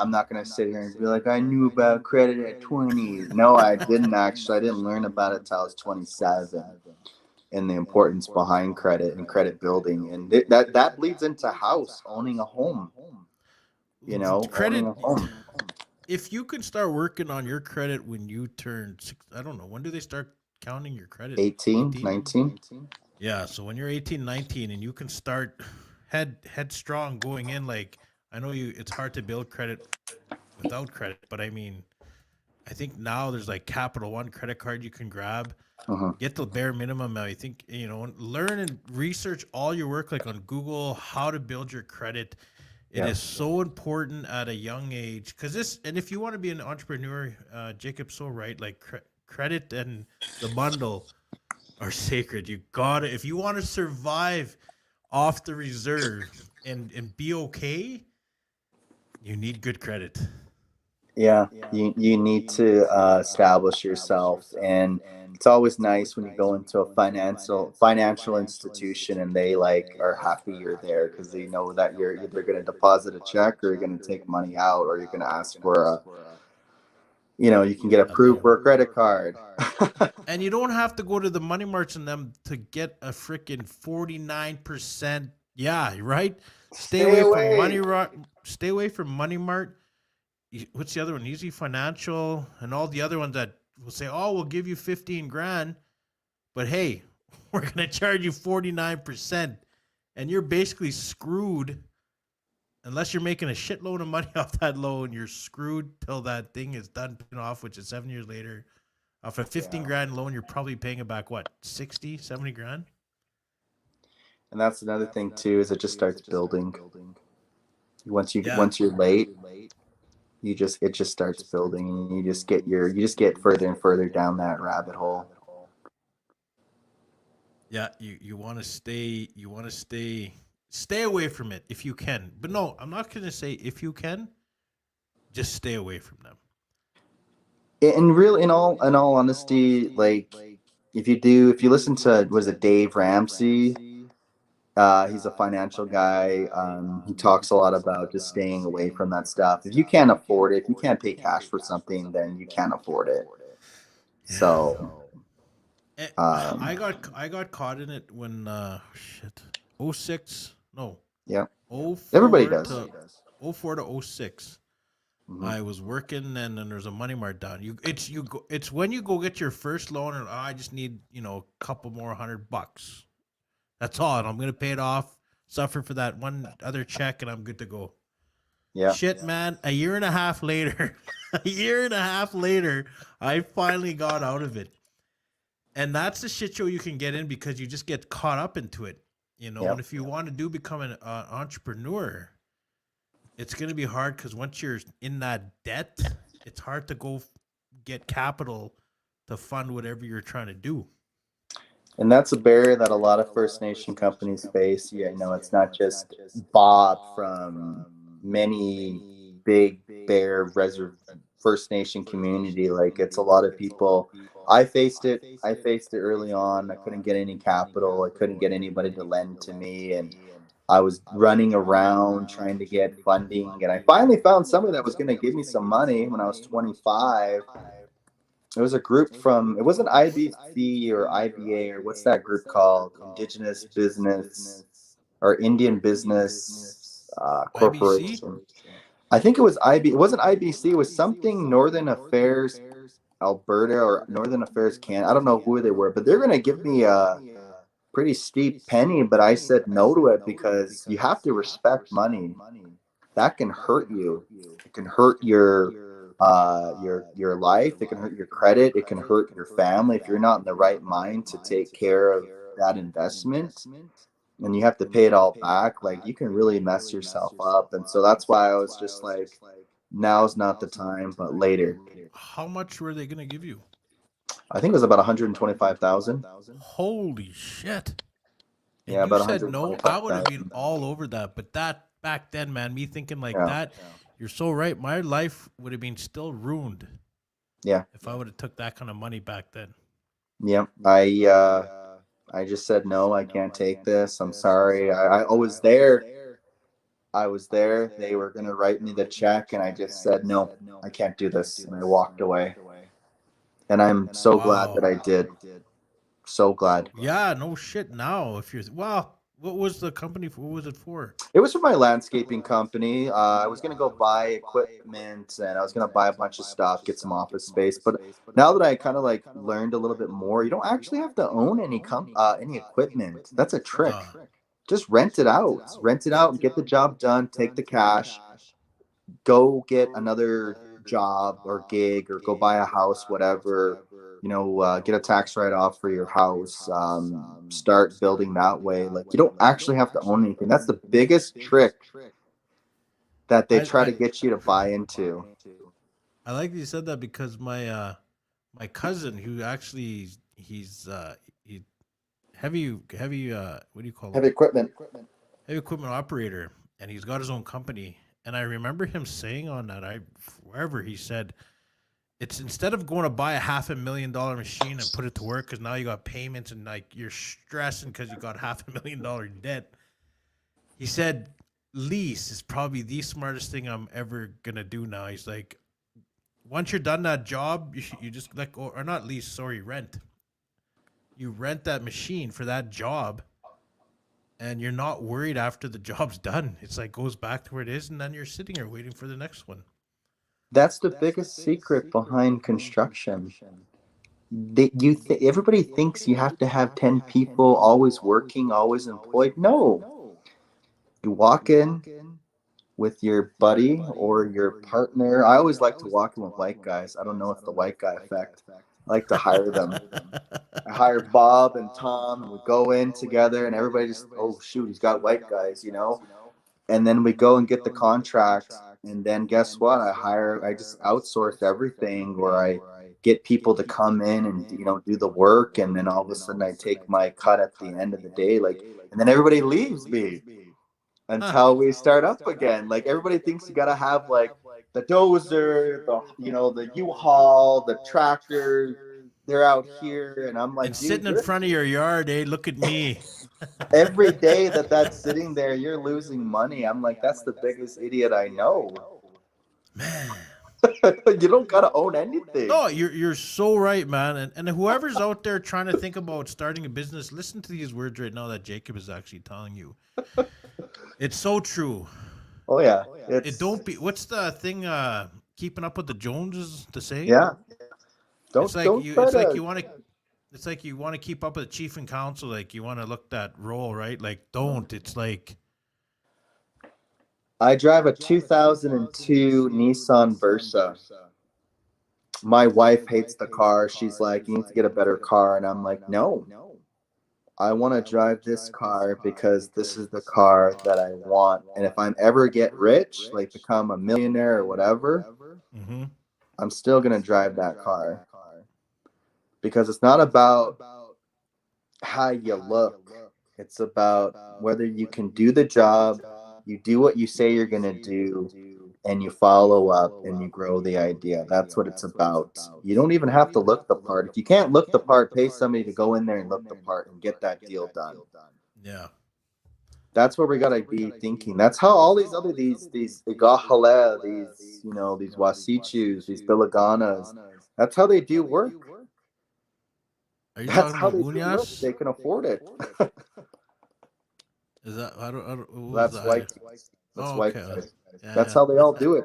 not gonna sit here and be like, I knew about credit at 20. No, I didn't actually. I didn't learn about it till I was 27, and the importance behind credit and credit building, and that leads into owning a home. Credit. Owning a home. If you could start working on your credit when you turn I don't know, when do they start counting your credit? 18, 19. Yeah, so when you're 18, 19, and you can start headstrong going in, like, I know it's hard to build credit without credit, but I mean, I think now there's like Capital One credit card you can grab, get the bare minimum. I think, learn and research all your work, like on Google, how to build your credit. It is so important at a young age, and if you want to be an entrepreneur, Jacob's so right, like credit and the bundle are sacred. You gotta, if you want to survive off the reserve and be okay, you need good credit. Yeah, you need to establish yourself, and it's always nice when you go into a financial institution and they are happy you're there, because they know that you're either going to deposit a check or you're going to take money out, or you're going to ask for you can get approved for a credit card. And you don't have to go to the money marts and them to get a freaking 49% Yeah, right. Stay Stay away from away. Stay away from Money Mart. What's the other one? Easy Financial and all the other ones that will say, "Oh, we'll give you 15 grand, but hey, we're gonna charge you 49%," and you're basically screwed unless you're making a shitload of money off that loan. You're screwed till that thing is done paying off, which is 7 years later. Off a 15 Yeah. grand loan, you're probably paying it back what 60, 70 grand. And that's another thing too, is it just starts building. Yeah, Once you're late, it just starts building, and you just get further and further down that rabbit hole. yeah. You want to stay away from it if you can. But no, I'm not gonna say if you can. Just stay away from them. In all honesty, like if you listen to, was it Dave Ramsey? He's a financial guy. He talks a lot about just staying away from that stuff. If you can't afford it, if you can't pay cash for something, then you can't afford it. Yeah. So, Eh, um, I got caught in it when shit. Oh 06, no. yeah, Oh everybody 04 does. to oh 04 to oh 06. Hmm. I was working and then there's a money mart down. It's when you go get your first loan and I just need, a couple more $100. That's all. And I'm gonna pay it off, suffer for that one other check, and I'm good to go. Yeah. Shit, man. A year and a half later, a year and a half later, I finally got out of it. And that's the shit show you can get in because you just get caught up into it, Yeah. And if you want to become an entrepreneur, it's going to be hard because once you're in that debt, it's hard to go get capital to fund whatever you're trying to do. And that's a barrier that a lot of First Nation companies face. Yeah, it's not just Bob from many big bear reserve First Nation community. Like, it's a lot of people. I faced it. I faced it early on. I couldn't get any capital. I couldn't get anybody to lend to me, and I was running around trying to get funding. And I finally found somebody that was going to give me some money when I was 25. It was a group from, it wasn't IBC or IBA, or what's that group called? Indigenous Business or Indian Business IBC? Corporation. I think it was it wasn't IBC, it was something Northern Affairs Alberta or Northern Affairs Canada. I don't know who they were, but they're going to give me a pretty steep penny, but I said no to it because you have to respect money. That can hurt you. It can hurt your life. It can hurt your credit. It can hurt your family if you're not in the right mind to take care of that investment. And you have to pay it all back. Like, you can really mess yourself up. And so that's why I was just like, now's not the time, but later. How much were they going to give you? I think it was about 125,000. Holy shit. And Yeah, you about said no, I would have been 125,000. all over that. But that back then, man, me thinking like Yeah. that, you're so right. My life would have been still ruined Yeah. if I would have took that kind of money back then. Yeah. I just said no, I can't take this. I'm sorry. I was there. I was there. They were going to write me the check, and I just said, no, I can't do this. And I walked away. And I'm so glad that Wow. I did. So glad. Yeah, no shit. Now, if you're well, what was the company? What was it for? It was for my landscaping company. I was going to go buy equipment, and I was going to buy a bunch of stuff, get some office space. But now that I kind of like learned a little bit more, you don't actually have to own any equipment. That's a trick. Just rent it out. Rent it out and get the job done. Take the cash. Go get another job or gig, or go buy a house, whatever. Get a tax write-off for your house. Start building that way. Like, you don't actually have to own anything. That's the biggest trick that they I, try I to get you to buy into. I like that you said that because my cousin who actually he heavy what do you call Heavy him, equipment. heavy equipment operator, and he's got his own company. And I remember him saying on that, wherever he said, it's instead of going to buy a $500,000 machine and put it to work because now you got payments and like you're stressing because you got $500,000 debt. He said lease is probably the smartest thing I'm ever gonna do now. He's like, once you're done that job, you just let go, or not lease, sorry, rent. You rent that machine for that job, and you're not worried after the job's done. It's like goes back to where it is, and then you're sitting here waiting for the next one. That's the biggest secret behind construction. Everybody thinks you have to have 10 people always working, always employed. No. You walk in with your buddy or your partner. I always like to walk in with white guys. I don't know if the white guy effect. I like to hire them. I hire Bob and Tom, and we go in together, and everybody just, oh shoot, he's got white guys, And then we go and get the contract, and then guess what? I just outsource everything, or I get people to come in and do the work, and then all of a sudden I take my cut at the end of the day, and then everybody leaves me until we start up again. Like everybody thinks you gotta have like the dozer, the U-Haul, the tractor. They're out here, and I'm like, and sitting in front of your yard, look at me. Every day that's sitting there, you're losing money. I'm like, that's the biggest idiot I know. Man. You don't gotta own anything. No, you're so right, man. And whoever's out there trying to think about starting a business, listen to these words right now that Jacob is actually telling you. It's so true. Oh yeah. It don't be. What's the thing? Keeping up with the Joneses, the saying. Yeah. It's like you want to. It's like you want to keep up with the chief and council. Like you want to look that role, right? Like don't. It's like. I drive a 2002 Nissan Versa. My wife hates the car. She's like, you need to get a better car. And I'm like, no. I want to drive this car because this is the car that I want. And if I'm ever get rich, like become a millionaire or whatever, I'm still going to drive that car. Because it's not about how you look. It's about whether you can do the job, you do what you say you're going to do, and you follow up and you grow the idea. That's what it's about. You don't even have to look the part. If you can't look the part, pay somebody to go in there and look the part and get that deal done. Yeah. That's what we got to be thinking. That's how all these other, these Igahala, these Wasichus, these Bilaganas, that's how they do work. That's how they do work. They can afford it. Is that I don't that's white. That's white. Okay. Yeah, that's how they all do it.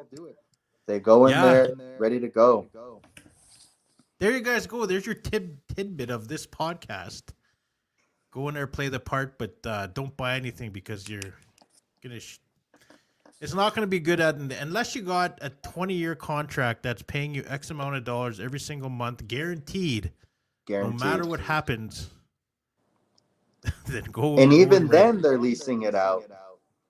They go in there ready to go. There you guys go. There's your tidbit of this podcast. Go in there, play the part, but don't buy anything because you're gonna. It's not gonna be good unless you got a 20-year contract that's paying you X amount of dollars every single month, guaranteed. No matter what happens. Then go. And even then, they're leasing it out.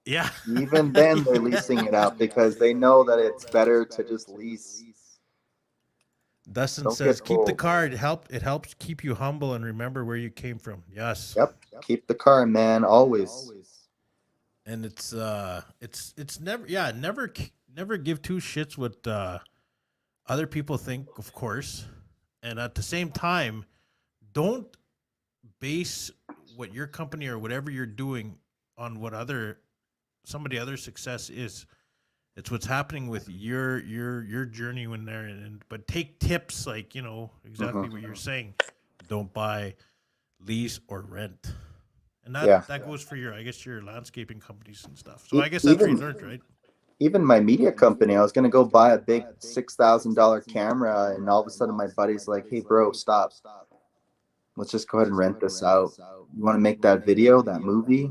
Yeah. Even then, they're leasing it out because they know that it's better to just lease. Dustin says, keep the car. It helps keep you humble and remember where you came from. Yes. Yep. Keep the car, man. Always. And it's never give two shits what other people think, of course. And at the same time, don't base what your company or whatever you're doing on what somebody else's success is. It's what's happening with your journey when they're but take tips like, exactly what you're saying. Don't buy, lease, or rent. And that goes for your landscaping companies and stuff. So I guess that's what you learned, right? Even my media company, I was going to go buy a big $6,000 camera, and all of a sudden my buddy's like, hey bro, stop. Let's just go ahead and rent this out. You want to make that video, that movie?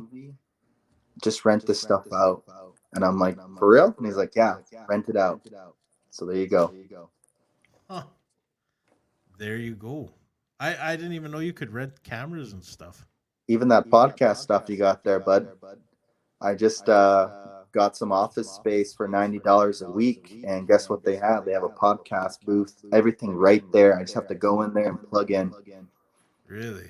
Just rent this stuff out. And I'm like, for real? And he's like, yeah, rent it out. So there you go. Huh. There you go. I didn't even know you could rent cameras and stuff. Even that podcast stuff you got there, bud. I just got some office space for $90 a week. And guess what they have? They have a podcast booth, everything right there. I just have to go in there and plug in. Really?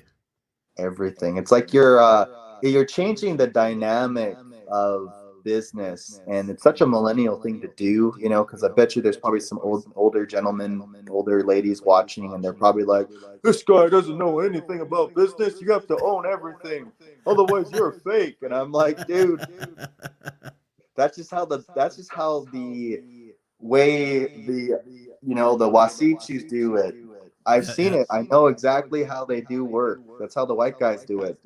Everything. It's like you're changing the dynamic of business, and it's such a millennial thing to do, because I bet you there's probably some older gentlemen, older ladies watching, and they're probably like, this guy doesn't know anything about business. You have to own everything, otherwise you're a fake. And I'm like, dude, that's just how the way the Wasichus do it. I've seen it. I know exactly how they do work. That's how the white guys do it.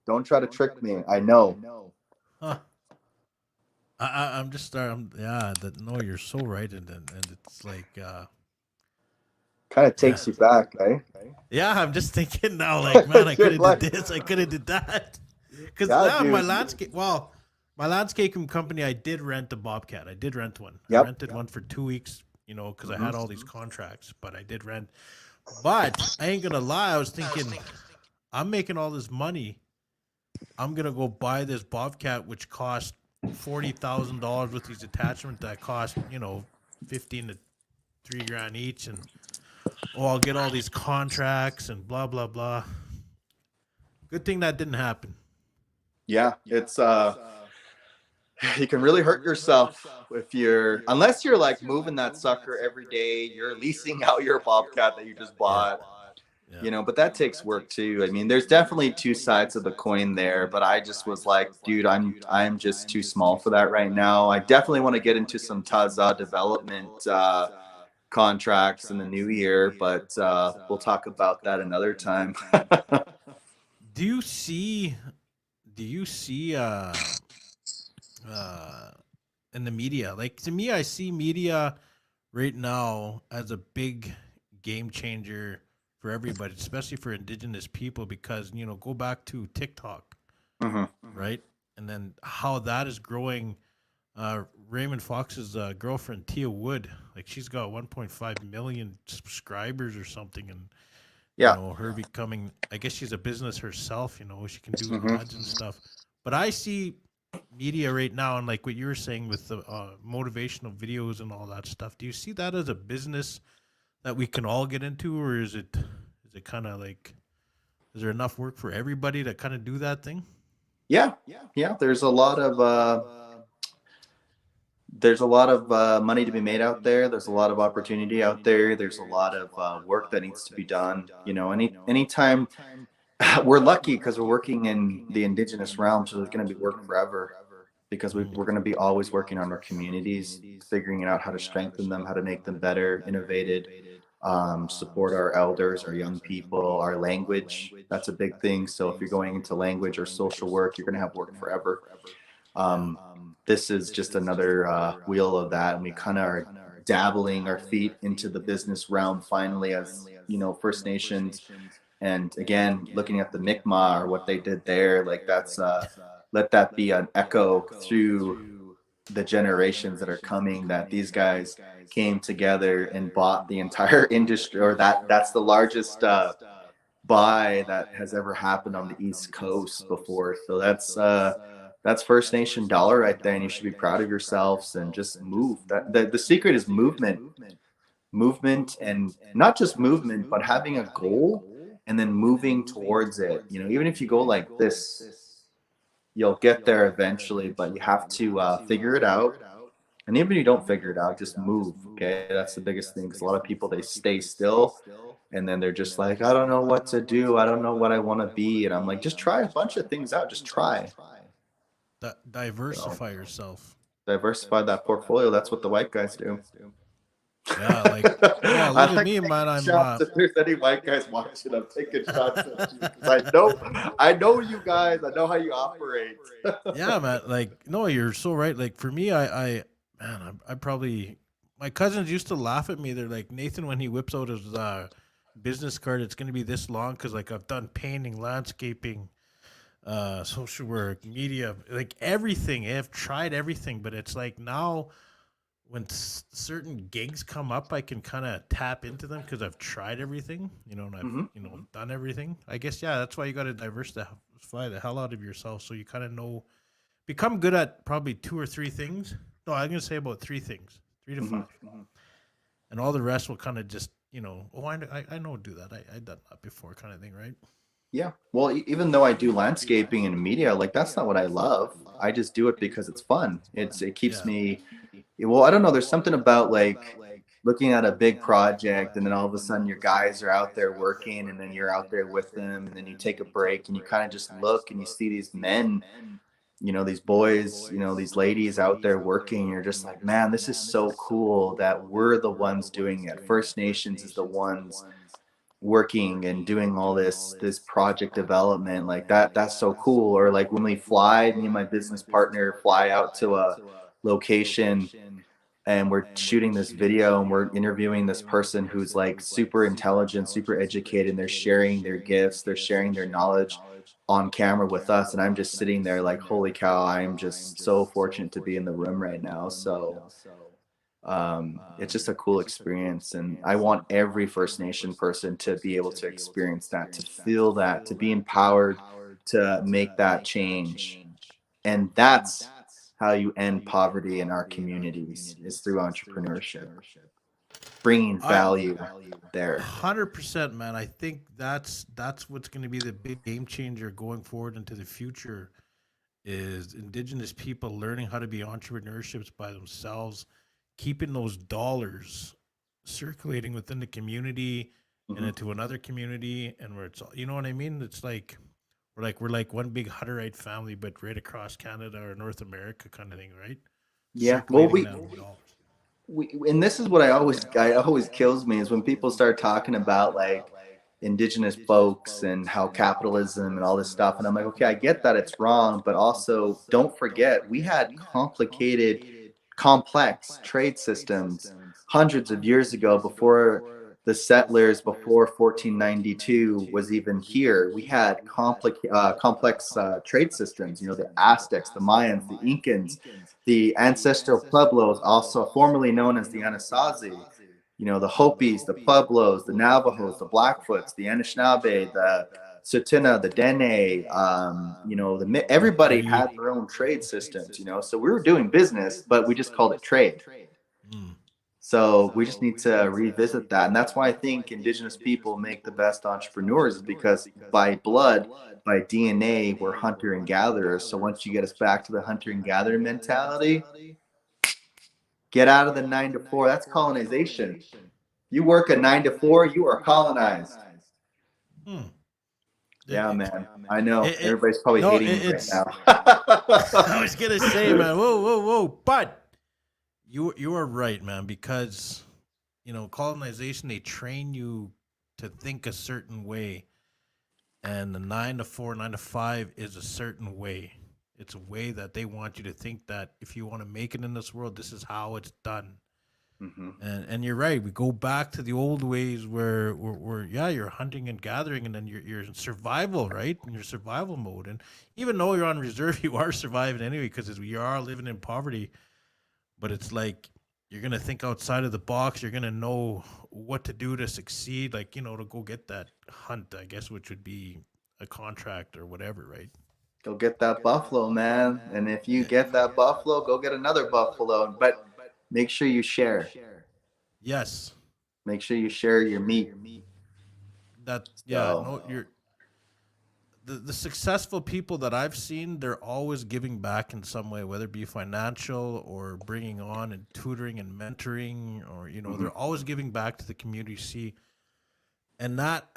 Don't try to trick me. I know. Huh. I'm just yeah, that no, you're so right, and it's like Kind of yeah. takes you back, eh? Yeah, I'm just thinking now, like, man, I could You're have did like, this, I could have did that. Because yeah, yeah, dude. my landscaping company, I did rent a Bobcat. I did rent one. I Yep. rented one for 2 weeks, you know, because I Mhm. had all these contracts, but I did rent. But I ain't gonna lie, I was thinking, I'm making all this money. I'm gonna go buy this Bobcat, which cost $40,000 with these attachments that cost, you know, 15 to 3 grand each, and oh, I'll get all these contracts and blah blah blah. Good thing that didn't happen. Yeah, it's you can really hurt yourself if you're unless you're like moving that sucker every day. You're leasing out your Bobcat that you just Yeah. bought. Yeah. You know, but that takes work too. I mean, there's definitely two sides of the coin there, but I just was like, dude, I'm just too small for that right now. I definitely want to get into some Taza development contracts in the new year, but we'll talk about that another time. Do you see? Do you see? Uh, in the media, like to me, I see media right now as a big game changer for everybody, especially for Indigenous people, because you know, go back to TikTok, Mhm. right, and then how that is growing. Raymond Fox's girlfriend Tia Wood, like she's got 1.5 million subscribers or something, and you Yeah. know her becoming, I guess she's a business herself, you know, she can do Mhm. ads and stuff. But I see media right now, and like what you were saying with the motivational videos and all that stuff, do you see that as a business that we can all get into, or is it kind of like, is there enough work for everybody to kind of do that thing? Yeah. Yeah. There's a lot of money to be made out there. There's a lot of opportunity out there. There's a lot of work that needs to be done. You know, anytime we're lucky because we're working in the Indigenous realm, so there's going to be work forever because Mhm. we're going to be always working on our communities, figuring out how to strengthen them, how to make them better, innovated, support our elders, our young people, our language. That's a big thing. So if you're going into language or social work, you're going to have work forever. Yeah. This is just another wheel of that, and we kind of are dabbling our feet into the business realm finally, as you know, First Nations. And again, looking at the Mi'kmaq or what they did there, like that's let that be an echo through the generations that are coming, that these guys came together and bought the entire industry, or that's the largest buy that has ever happened on the East Coast before. So that's First Nation dollar right there, and you should be proud of yourselves and just move. That the secret is movement, and not just movement, but having a goal and then moving towards it. You know, even if you go like this, you'll get there eventually, but you have to figure it out. And even if you don't figure it out, just move. Okay, that's the biggest thing. Because a lot of people, they stay still, and then they're just like, I don't know what to do. I don't know what I want to be. And I'm like, just try a bunch of things out. Just try. So Diversify yourself. diversify that portfolio. That's what the white guys do. Yeah, like, oh, I look at like me, man. taking I'm shots. If there's any white guys watching, I'm taking shots at you because I know you guys. I know how you operate. yeah, man. Like, no, you're so right. Like for me, man, I probably, my cousins used to laugh at me. They're like, Nathan, when he whips out his business card, it's gonna be this long because like I've done painting, landscaping, social work, media, like everything. I've tried everything, but it's like now when certain gigs come up, I can kind of tap into them because I've tried everything, you know, and I've Hmm. done everything. I guess yeah, that's why you got to diversify the hell out of yourself so you kind of know, become good at probably two or three things. No, I'm gonna say about three things, three to Hmm. five, and all the rest will kind of just oh I know do that. I done that before kind of thing, right? Yeah. Well, even though I do landscaping and media, like that's not what I love. I just do it because it's fun. It keeps Yeah. me. Well, I don't know. There's something about like looking at a big project, and then all of a sudden your guys are out there working, and then you're out there with them, and then you take a break and you kind of just look and you see these men, these boys, these ladies out there working. You're just like, man, this is so cool that we're the ones doing it. First Nations is the ones working and doing all this project development, like that's so cool. Or like when we fly, me and my business partner fly out to a location and we're shooting this video and we're interviewing this person who's like super intelligent, super educated, and they're sharing their gifts, they're sharing their knowledge on camera with us, and I'm just sitting there like, holy cow, I'm just so fortunate to be in the room right now. So it's just a cool experience, and I want every First Nation person to be able to experience that, to feel that, to be empowered to make that change. And that's how you end poverty in our communities, is through entrepreneurship, bringing I value there. 100%, man. I think that's what's going to be the big game changer going forward into the future is Indigenous people learning how to be entrepreneurships by themselves, keeping those dollars circulating within the community and Mhm. into another community, and where it's you know what I mean. It's like we're like one big Hutterite family, but right across Canada or North America, kind of thing, right? Yeah. Well, Circulating them dollars. and this is what I always kills me is when people start talking about like indigenous folks and how capitalism and all this stuff, and I'm like, okay, I get that it's wrong, but also don't forget we had complicated, complex trade systems hundreds of years ago, before the settlers, before 1492 was even here. We had complex trade systems, the Aztecs, the Mayans, the Incans, the ancestral Pueblos, also formerly known as the Anasazi, the Hopis, the Pueblos, the Navajos, the Blackfoots, the Anishinaabe, the Tsuut'ina, the Dene, The everybody Cree. had their own trade systems, so we were doing business, but we just called it trade. Mm. So we just need to revisit that. And that's why I think indigenous people make the best entrepreneurs, is because by blood, by DNA, we're hunter and gatherers. So once you get us back to the hunter and gatherer mentality, get out of the 9 to 4. That's colonization. You work a 9 to 4, you are colonized. Hmm. Yeah, It, man. I know. it, Everybody's probably no, hating me right it's. now. I was gonna say, man. Whoa, whoa, whoa! But you are right, man. Because colonization, they train you to think a certain way, and the 9 to 4, 9 to 5 is a certain way. It's a way that they want you to think that if you want to make it in this world, this is how it's done. Hmm. And you're right. We go back to the old ways where yeah, you're hunting and gathering, and then you're in survival, right? In your survival mode, and even though you're on reserve, you are surviving anyway because you are living in poverty. But it's like you're gonna think outside of the box. You're gonna know what to do to succeed, like to go get that hunt, I guess, which would be a contract or whatever, right? Go get that buffalo, man. And if you get that buffalo, go get another buffalo. But make sure you share. Yes, Make sure you share your meat. that yeah. So, No, you're the successful people that I've seen, they're always giving back in some way, whether it be financial or bringing on and tutoring and mentoring, or mhm. they're always giving back to the community. See, and not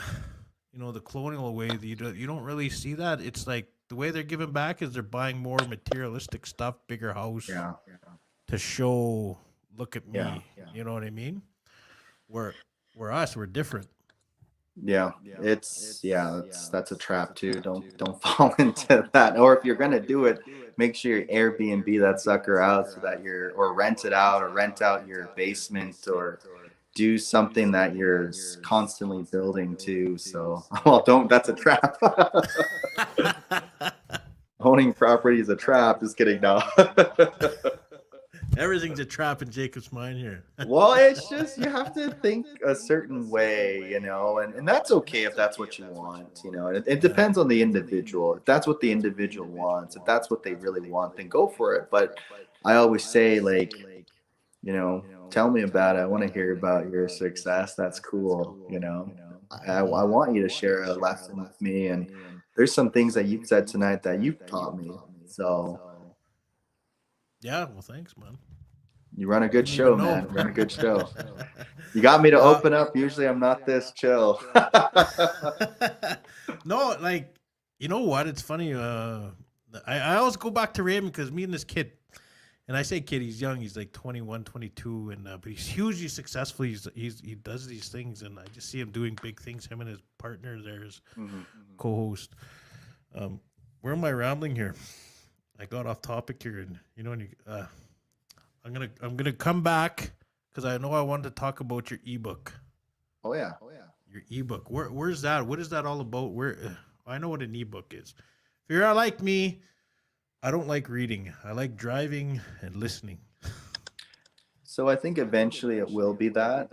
the colonial way that you don't really see that. It's like the way they're giving back is they're buying more materialistic stuff, bigger house Yeah, to show, look at yeah, me. You know what I mean? Where we're different. yeah. That's a trap too. Don't fall into that. Or if you're gonna do it, make sure you Airbnb that sucker out, so that or rent it out, or rent out your basement, or do something that you're constantly building too. So, well, don't. That's a trap. Owning property is a trap. Just kidding. No. Everything's a trap in Jacob's mind here. Well, it's just you have to think a certain way, and that's okay if that's what you want. It Yeah. depends on the individual. If that's what the individual wants, if that's what they really want, then go for it. But I always say, like, tell me about it. I want to hear about your success. That's cool. I want you to share a lesson with me. And there's some things that you've said tonight that you've taught me. So Yeah. Well, thanks, man. you run a I good didn't even show, know. man. You run a good show. You got me to open up. Usually I'm not this chill. No, like you know what? It's funny. I always go back to Raymond because me and this kid. And I say kid, he's young. He's like 21, 22, and but he's hugely successful. He does these things, and I just see him doing big things. Him and his partner, there, his co-host. Where am I rambling here? I got off topic here, and I'm gonna come back because I know I wanted to talk about your ebook. Oh yeah. Your ebook. Where's that? What is that all about? Where I know what an ebook is. If you're like me, I don't like reading. I like driving and listening. So I think eventually it will be that,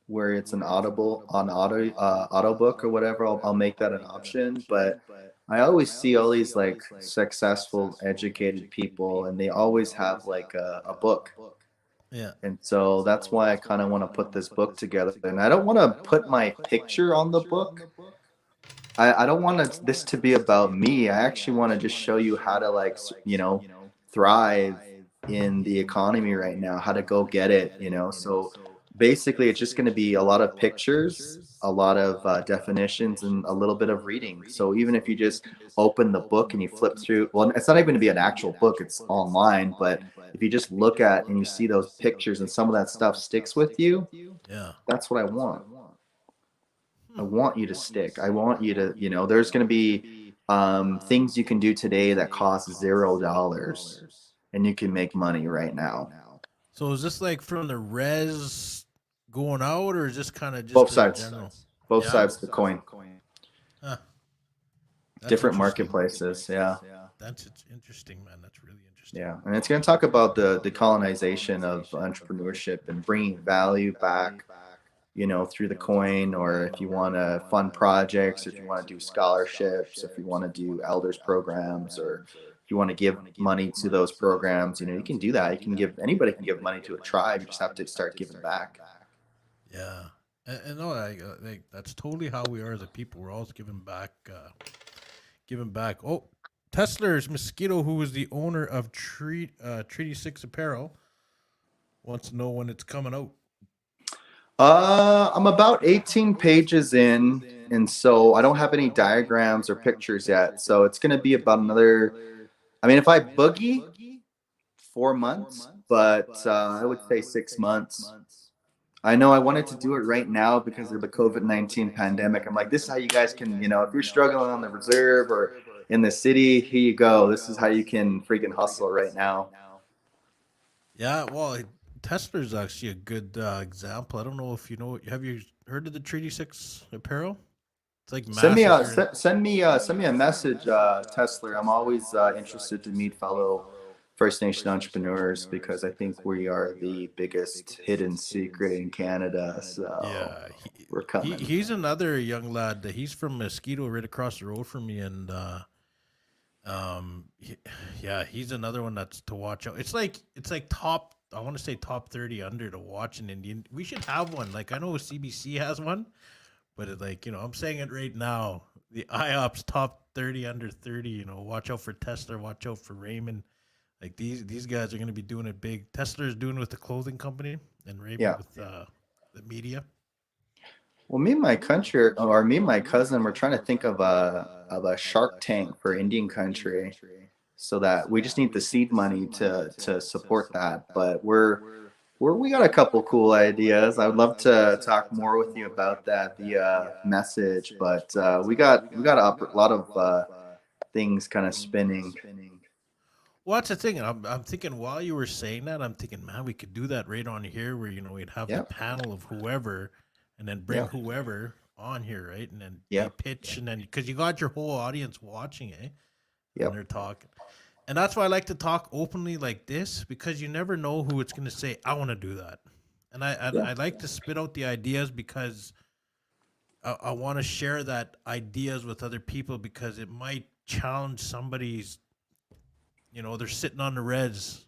where it's an auto book or whatever. I'll make that an option. But I always see all these like successful, educated people, and they always have like a book. Yeah. And so that's why I kind of want to put this book together. And I don't want to put my picture on the book. I don't want this to be about me. I actually want to just show you how to like, thrive in the economy right now, how to go get it, So basically it's just going to be a lot of pictures, a lot of definitions, and a little bit of reading. So even if you just open the book and you flip through, well, it's not even going to be an actual book, it's online, but if you just look at and you see those pictures and some of that stuff sticks with you, Yeah. that's what I want. I want you to stick. I want you to, there's going to be things you can do today that cost $0 and you can make money right now. So is this like from the res going out, or is this kind of just Both sides. general? Both sides of the coin. Huh. Different interesting. marketplaces. Yeah. That's interesting, man. That's really interesting. Yeah. And it's going to talk about the decolonization of entrepreneurship and bringing value back, through the coin, or if you want to fund projects, if you want to do scholarships, if you want to do elders programs, or if you want to give money to those programs, you can do that. Anybody can give money to a tribe. You just have to start giving back. Yeah. And no, that's totally how we are as a people. We're always giving back. Oh, Tesler's Mosquito, who is the owner of Treaty 6 Apparel, wants to know when it's coming out. I'm about 18 pages in, and so I don't have any diagrams or pictures yet. So it's going to be about another, if I boogie, 4 months, but I would say 6 months. I know I wanted to do it right now because of the COVID-19 pandemic. I'm like, this is how you guys can, if you're struggling on the reserve or in the city, here you go. This is how you can freaking hustle right now. Yeah, well, Tesler's actually a good example. I don't know if you know. Have you heard of the Treaty 6 Apparel? It's like send me a message, Tesla. I'm always interested to meet fellow First Nation entrepreneurs because I think we are the biggest hidden secret in Canada. So yeah, we're coming. He's another young lad. He's from Mosquito, right across the road from me, and he's another one that's to watch out. It's like top. I want to say top 30 under to watch an Indian. We should have one. Like I know CBC has one, but I'm saying it right now. The IOPPS top 30 under 30. Watch out for Tesla. Watch out for Raymond. Like these guys are going to be doing it big. Tesla is doing with the clothing company, and Raymond with the media. Well, me and my cousin, we're trying to think of a Shark Tank for Indian country, so that we just need the seed money to support that. But we got a couple cool ideas. I would love to talk more with you about that via message. But we got a lot of things kind of spinning. Well, that's the thing. I'm thinking while you were saying that, I'm thinking, man, we could do that right on here where, we'd have the panel of whoever and then bring whoever on here, right? And then they pitch and then, because you got your whole audience watching it and they're talking. And that's why I like to talk openly like this, because you never know who it's going to say, I want to do that. And I like to spit out the ideas because I want to share that ideas with other people because it might challenge somebody's, they're sitting on the res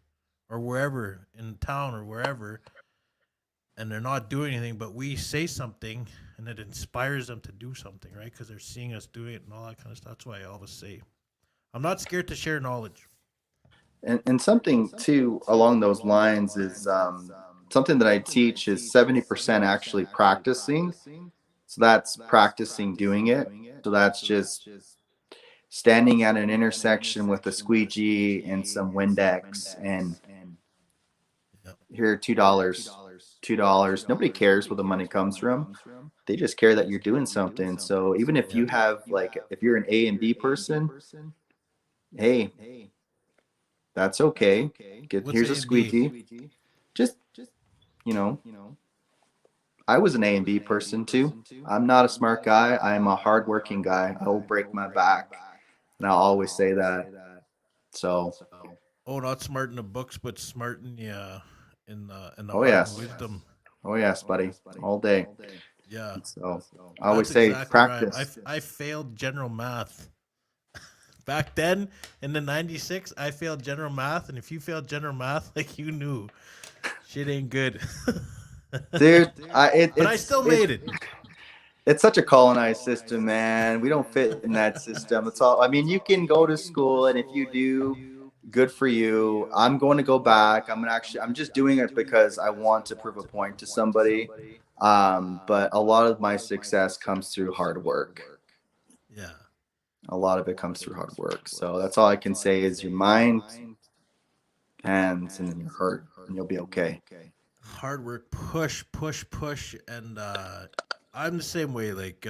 or wherever in town or wherever, and they're not doing anything, but we say something and it inspires them to do something, right? Because they're seeing us do it and all that kind of stuff. That's why I always say, I'm not scared to share knowledge. And something too along those lines is something that I teach is 70% actually practicing. So that's practicing doing it. So that's just standing at an intersection with a squeegee and some Windex and Here, $2. Nobody cares where the money comes from. They just care that you're doing something. So even if you have like, if you're an A and B person, hey, that's okay. What's Here's A a and B? squeegee. Just, you know, I was an A and B person too. I'm not a smart guy. I'm a hardworking guy. I will break my back, and I'll always say that. So, Oh, not smart in the books, but smart in the oh art and yes, wisdom. oh yes, buddy, all day. Yeah, So I always that's say exactly right. practice. I failed general math back then in the '96. I failed general math, and if you failed general math, like you knew, shit ain't good. Dude, But I still made it. it's such a colonized system, man. We don't fit in that system. It's all. I mean, you can go to school, and if you do, good for you. I'm going to go back. I'm just doing it because I want to prove a point to somebody. But a lot of my success comes through hard work. Yeah, A lot of it comes through hard work. So that's all I can say is your mind, hands, and then your heart, and you'll be okay. hard work, push, push, push, and I'm the same way. Like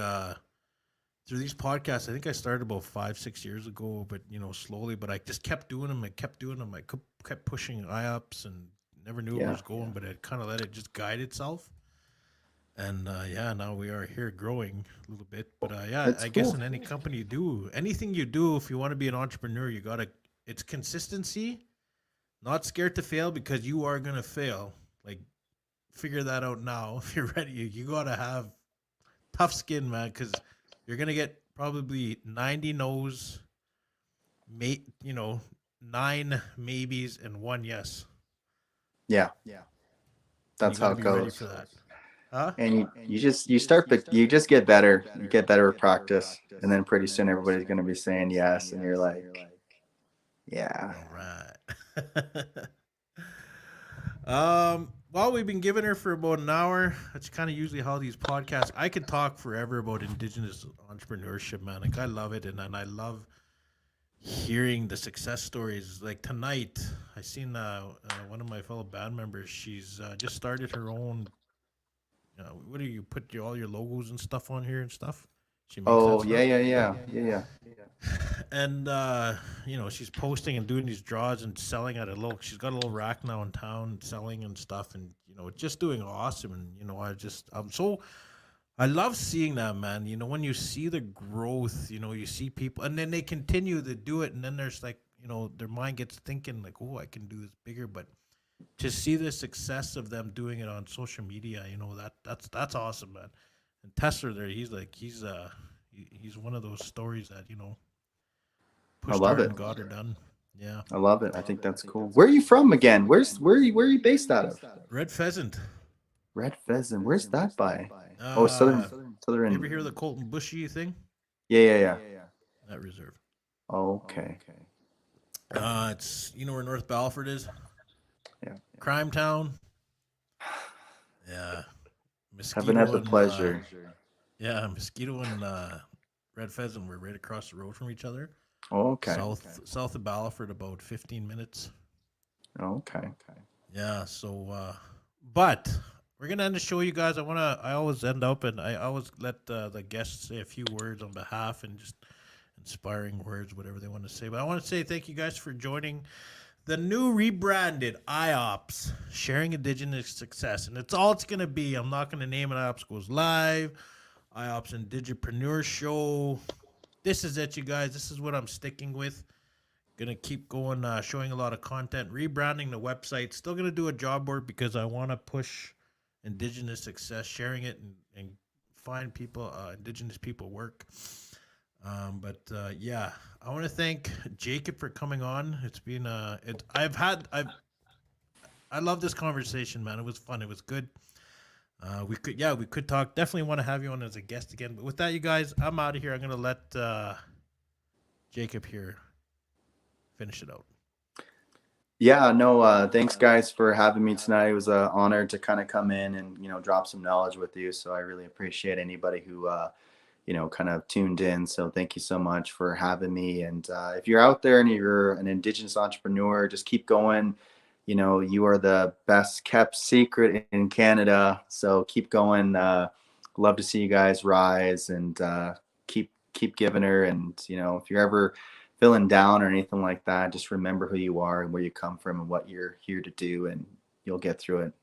through these podcasts, I think I started about 5, 6 years ago, but slowly. But I just kept doing them. I kept doing them. I kept pushing IOPPS and never knew where it Yeah, was going, but I kind of let it just guide itself. And yeah, now we are here growing a little bit. But yeah, it's I guess cool. in any company you do, anything you do, if you want to be an entrepreneur, you gotta. It's consistency. Not scared to fail because you are gonna fail. Like figure that out now. If you're ready, you gotta have tough skin, man, because you're gonna get probably 90 no's, mate, 9 maybes and 1 yes, Yeah, and you that's got how to it be ready goes. for that. Huh? And you just get better. You get better with practice, and then pretty soon everybody's going to be saying yes, and you're like, yeah. All right. Well, we've been giving her for about an hour. That's kind of usually how these podcasts. I could talk forever about Indigenous entrepreneurship, man. Like I love it, and I love hearing the success stories. Like tonight, I seen one of my fellow band members. She's just started her own. What do you put all your logos and stuff on here and stuff? She makes that Oh stuff. yeah. And she's posting and doing these draws and selling at a little. She's got a little rack now in town, selling and stuff, and just doing awesome. And I love seeing that, man. When you see the growth, you see people, and then they continue to do it, and then there's like, their mind gets thinking like, oh, I can do this bigger. But to see the success of them doing it on social media, that's awesome, man. And Tesla there, he's one of those stories that I pushed love hard it. and got her done. Yeah. I love it. I think that's cool. Where are you from again? Where are you based out of? Red pheasant. Red Pheasant. Where's that by? Oh, Uh, you ever southern. hear of the Colton Bushy thing? Yeah. That reserve. Okay. It's where North Balford is. Yeah. Crime town. Yeah. Haven't had Mosquito the and pleasure. Mosquito and Red Pheasant were right across the road from each other. Okay. South of Balford, about 15 minutes. Okay. Yeah. So, but we're gonna end the show, you guys. I always end up, and I always let the guests say a few words on behalf and just inspiring words, whatever they want to say. But I want to say thank you guys for joining the new rebranded IOPPS, Sharing Indigenous Success. And it's all it's going to be. I'm not going to name it IOPPS Goes Live, IOPPS Indigipreneur Show. This is it, you guys. This is what I'm sticking with. Going to keep going, showing a lot of content, rebranding the website. Still going to do a job board because I want to push Indigenous success, sharing it and find people, Indigenous people work. But yeah, I want to thank Jacob for coming on. It's been I love this conversation, man. It was fun. It was good. We could talk. Definitely want to have you on as a guest again. But with that, you guys, I'm out of here. I'm gonna let Jacob here finish it out. Yeah, no, thanks guys for having me tonight. It was an honor to kind of come in and, drop some knowledge with you. So I really appreciate anybody who, kind of tuned in. So thank you so much for having me. And if you're out there and you're an Indigenous entrepreneur, just keep going. you know, you are the best kept secret in Canada. So keep going. Love to see you guys rise, and keep giving her. And, you know, if you're ever feeling down or anything like that, just remember who you are and where you come from and what you're here to do, and you'll get through it.